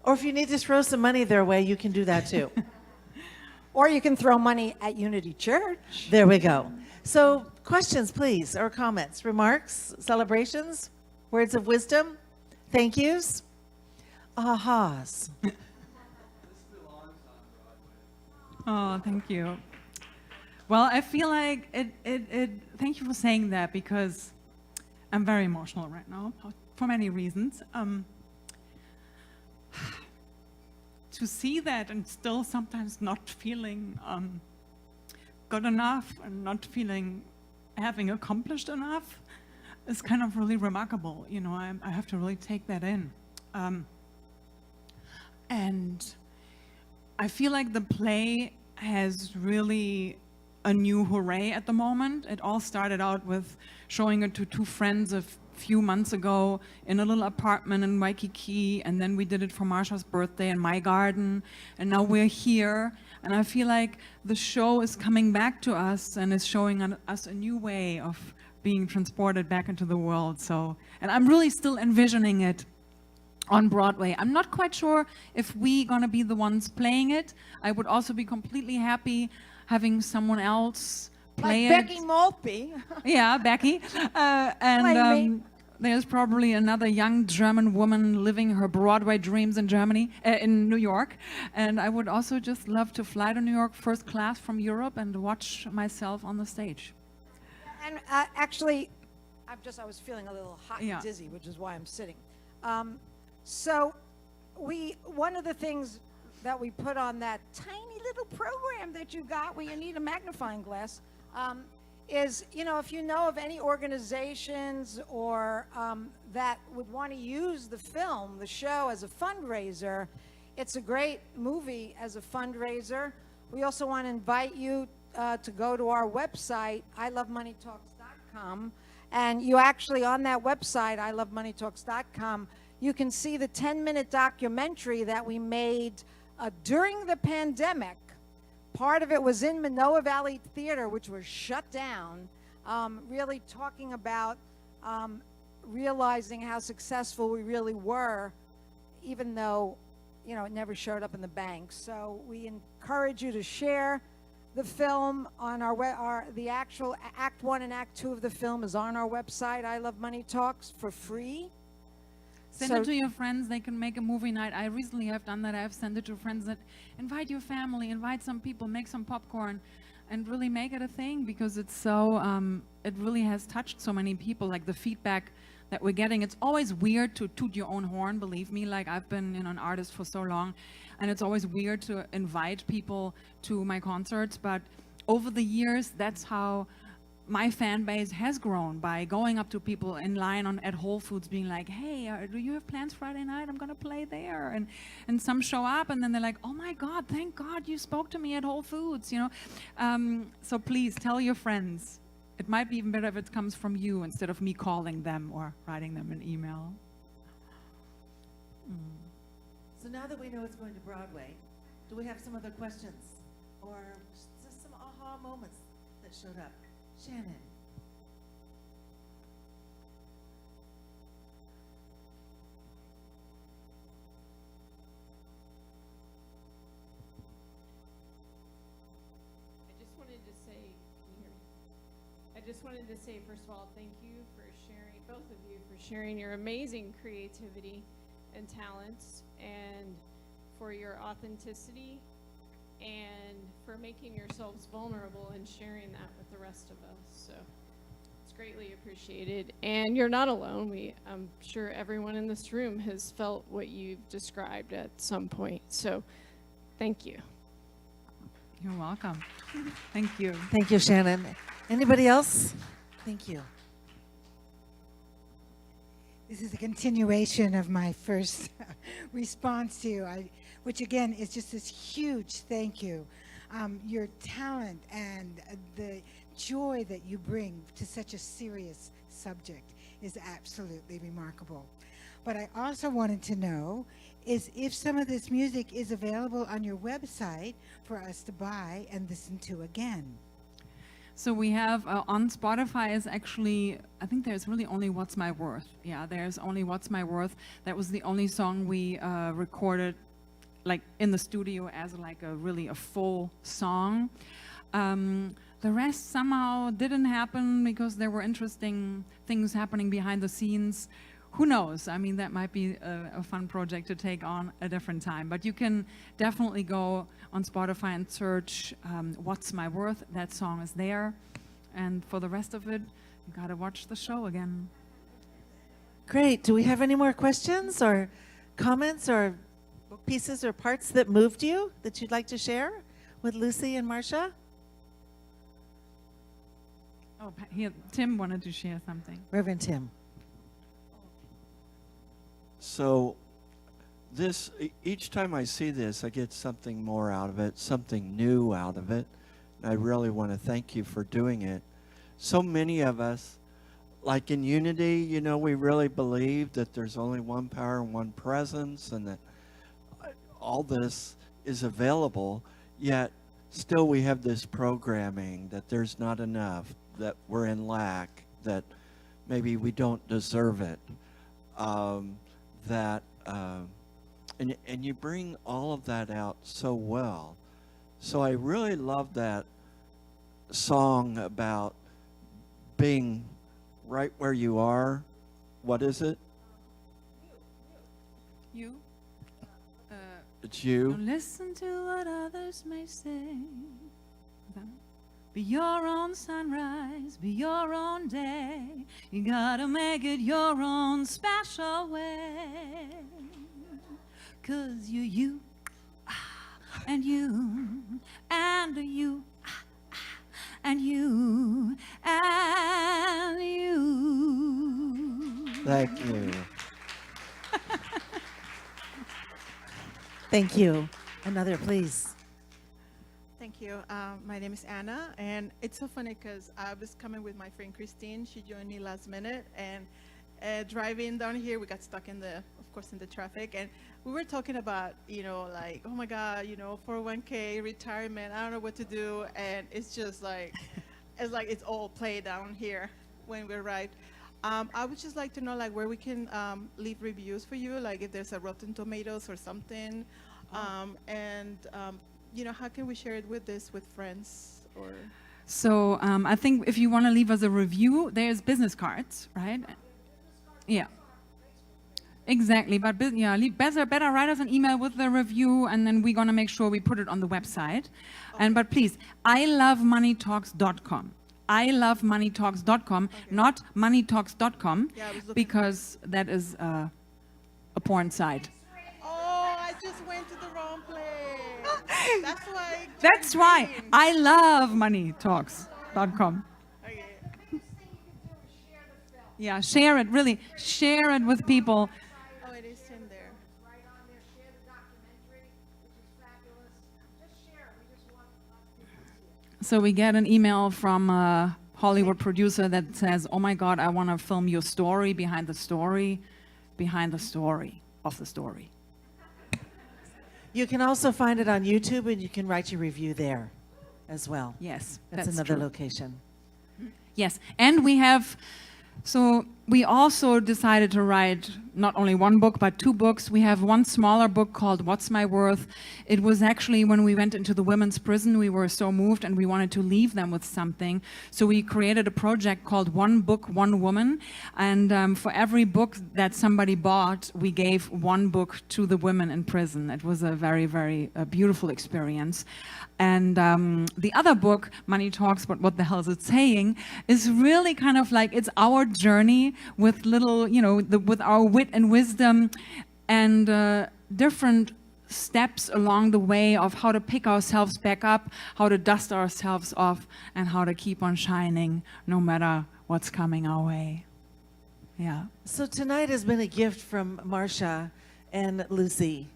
Or if you need to throw some money their way, you can do that too. Or you can throw money at Unity Church. There we go. So questions, please, or comments, remarks, celebrations, words of wisdom, thank yous, ahas. Oh, thank you. Well, I feel like thank you for saying that, because I'm very emotional right now for many reasons. To see that and still sometimes not feeling good enough and not feeling having accomplished enough is kind of really remarkable. You know, I have to really take that in. And I feel like the play has really a new hooray at the moment. It all started out with showing it to two friends a few months ago in a little apartment in Waikiki, and then we did it for Marcia's birthday in my garden, and now we're here, and I feel like the show is coming back to us and is showing us a new way of being transported back into the world. So, and I'm really still envisioning it on Broadway. I'm not quite sure if we're gonna be the ones playing it. I would also be completely happy having someone else play Like it. Becky Maltby. Yeah, Becky. Play me. There's probably another young German woman living her Broadway dreams in Germany, in New York. And I would also just love to fly to New York first class from Europe and watch myself on the stage. And actually, I was feeling a little hot Yeah. and dizzy, which is why I'm sitting. So one of the things that we put on that tiny little program that you got where you need a magnifying glass is, you know, if you know of any organizations or that would want to use the film, the show, as a fundraiser, it's a great movie as a fundraiser. We also want to invite you to go to our website, ilovemoneytalks.com, and you actually, on that website, ilovemoneytalks.com, you can see the 10-minute documentary that we made during the pandemic. Part of it was in Manoa Valley Theater, which was shut down, really talking about realizing how successful we really were, even though, you know, it never showed up in the bank. So we encourage you to share the film on the actual Act 1 and Act 2 of the film is on our website, I Love Money Talks, for free. Send it to your friends. They can make a movie night. I recently have done that. I've sent it to friends that invite your family, invite some people, make some popcorn, and really make it a thing, because it's so, it really has touched so many people. Like the feedback that we're getting, it's always weird to toot your own horn, believe me. Like I've been, you know, an artist for so long, and it's always weird to invite people to my concerts. But over the years, that's how my fan base has grown, by going up to people in line at Whole Foods being like, hey, do you have plans Friday night? I'm gonna play there. And some show up and then they're like, oh my God, thank God you spoke to me at Whole Foods, you know? So please tell your friends. It might be even better if it comes from you instead of me calling them or writing them an email. So now that we know it's going to Broadway, do we have some other questions or just some aha moments that showed up? Shannon. I just wanted to say, first of all, thank you for sharing, both of you, for sharing your amazing creativity and talents, and for your authenticity, and for making yourselves vulnerable and sharing that with the rest of us. So it's greatly appreciated. And you're not alone. I'm sure everyone in this room has felt what you've described at some point. So thank you. You're welcome. Thank you. Thank you, Shannon. Anybody else? Thank you. This is a continuation of my first response to you, which again is just this huge thank you. Your talent and the joy that you bring to such a serious subject is absolutely remarkable. But I also wanted to know is if some of this music is available on your website for us to buy and listen to again. So we have on Spotify is actually, I think there's really only What's My Worth. Yeah, there's only What's My Worth. That was the only song we recorded like in the studio as like a full song. The rest somehow didn't happen because there were interesting things happening behind the scenes. Who knows? I mean, that might be a fun project to take on a different time. But you can definitely go on Spotify and search What's My Worth. That song is there. And for the rest of it, you gotta watch the show again. Great. Do we have any more questions or comments or pieces or parts that moved you that you'd like to share with Lucie and Marcia? Oh, here, Tim wanted to share something. Reverend Tim. So each time I see this, I get something more out of it, something new out of it. And I really want to thank you for doing it. So many of us, like in unity, you know, we really believe that there's only one power and one presence, and that all this is available, yet still we have this programming that there's not enough, that we're in lack, that maybe we don't deserve it. And you bring all of that out so well. So I really love that song about being right where you are. What is it? You? It's you. Don't listen to what others may say. Be your own sunrise, be your own day. You gotta make it your own special way. 'Cause you're you, and you, and you, and you, and you. Thank you. Thank you. Another, please. Thank you. My name is Anna, and it's so funny because I was coming with my friend Christine. She joined me last minute, and driving down here, we got stuck in the traffic, and we were talking about, like, oh my God, 401k, retirement, I don't know what to do, and it's just like, it's all played down here when we arrived. I would just like to know, like, where we can leave reviews for you, like if there's a Rotten Tomatoes or something, how can we share it with friends or? So I think if you want to leave us a review, there's business cards, right? Yeah. Exactly, but better write us an email with the review, and then we're gonna make sure we put it on the website. Okay. But please, ilovemoneytalks.com. ilovemoneytalks.com, not moneytalks.com, because that is a porn site. Oh, I just went to the wrong place. That's why. That's why. ilovemoneytalks.com. Okay. Yeah, share it, really. Share it with people. Oh, it is in there. Right on there, share the documentary, which is fabulous. Just share it. We just want lots of people to see it. So we get an email from a Hollywood producer that says, oh my God, I want to film your story behind the story of the story. You can also find it on YouTube, and you can write your review there as well. Yes, That's that's another true. location. Yes, and we also decided to write not only one book, but two books. We have one smaller book called What's My Worth? It was actually when we went into the women's prison, we were so moved and we wanted to leave them with something. So we created a project called One Book, One Woman. And for every book that somebody bought, we gave one book to the women in prison. It was a very, very beautiful experience. And the other book, Money Talks, but what the hell is it saying, is really kind of like, it's our journey with little, with our wit and wisdom and different steps along the way of how to pick ourselves back up, how to dust ourselves off, and how to keep on shining no matter what's coming our way. Yeah. So tonight has been a gift from Marcia and Lucie.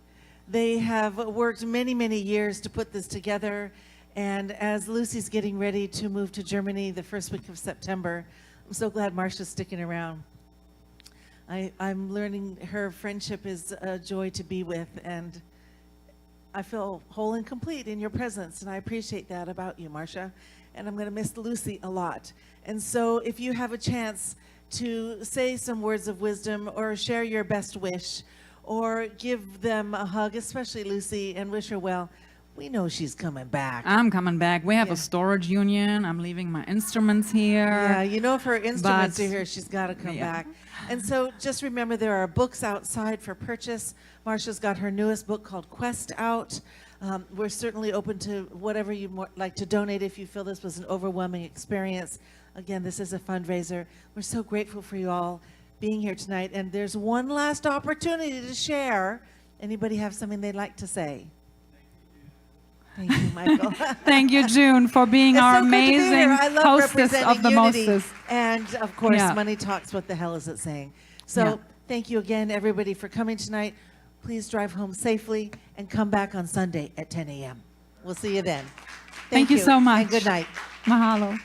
They have worked many, many years to put this together. And as Lucie's getting ready to move to Germany the first week of September, I'm so glad Marcia's sticking around. I'm learning her friendship is a joy to be with, and I feel whole and complete in your presence, and I appreciate that about you, Marcia. and I'm going to miss Lucie a lot. And so if you have a chance to say some words of wisdom or share your best wish or give them a hug, especially Lucie, and wish her well, we know she's coming back. I'm coming back. We have Yeah. a storage union. I'm leaving my instruments here. Yeah, you know, if her instruments But- are here, she's got to come Yeah. back. And so just remember, there are books outside for purchase. Marcia's got her newest book called Quest out. We're certainly open to whatever you'd like to donate if you feel this was an overwhelming experience. Again, this is a fundraiser. We're so grateful for you all being here tonight. And there's one last opportunity to share. Anybody have something they'd like to say? Thank you, Michael. Thank you, June, for being It's our so good to be amazing here. I love hostess representing of the unity. mostest. And of course, Yeah. Money Talks, what the hell is it saying? So Yeah. thank you again, everybody, for coming tonight. Please drive home safely and come back on Sunday at 10 a.m. We'll see you then. Thank you so much. And good night. Mahalo.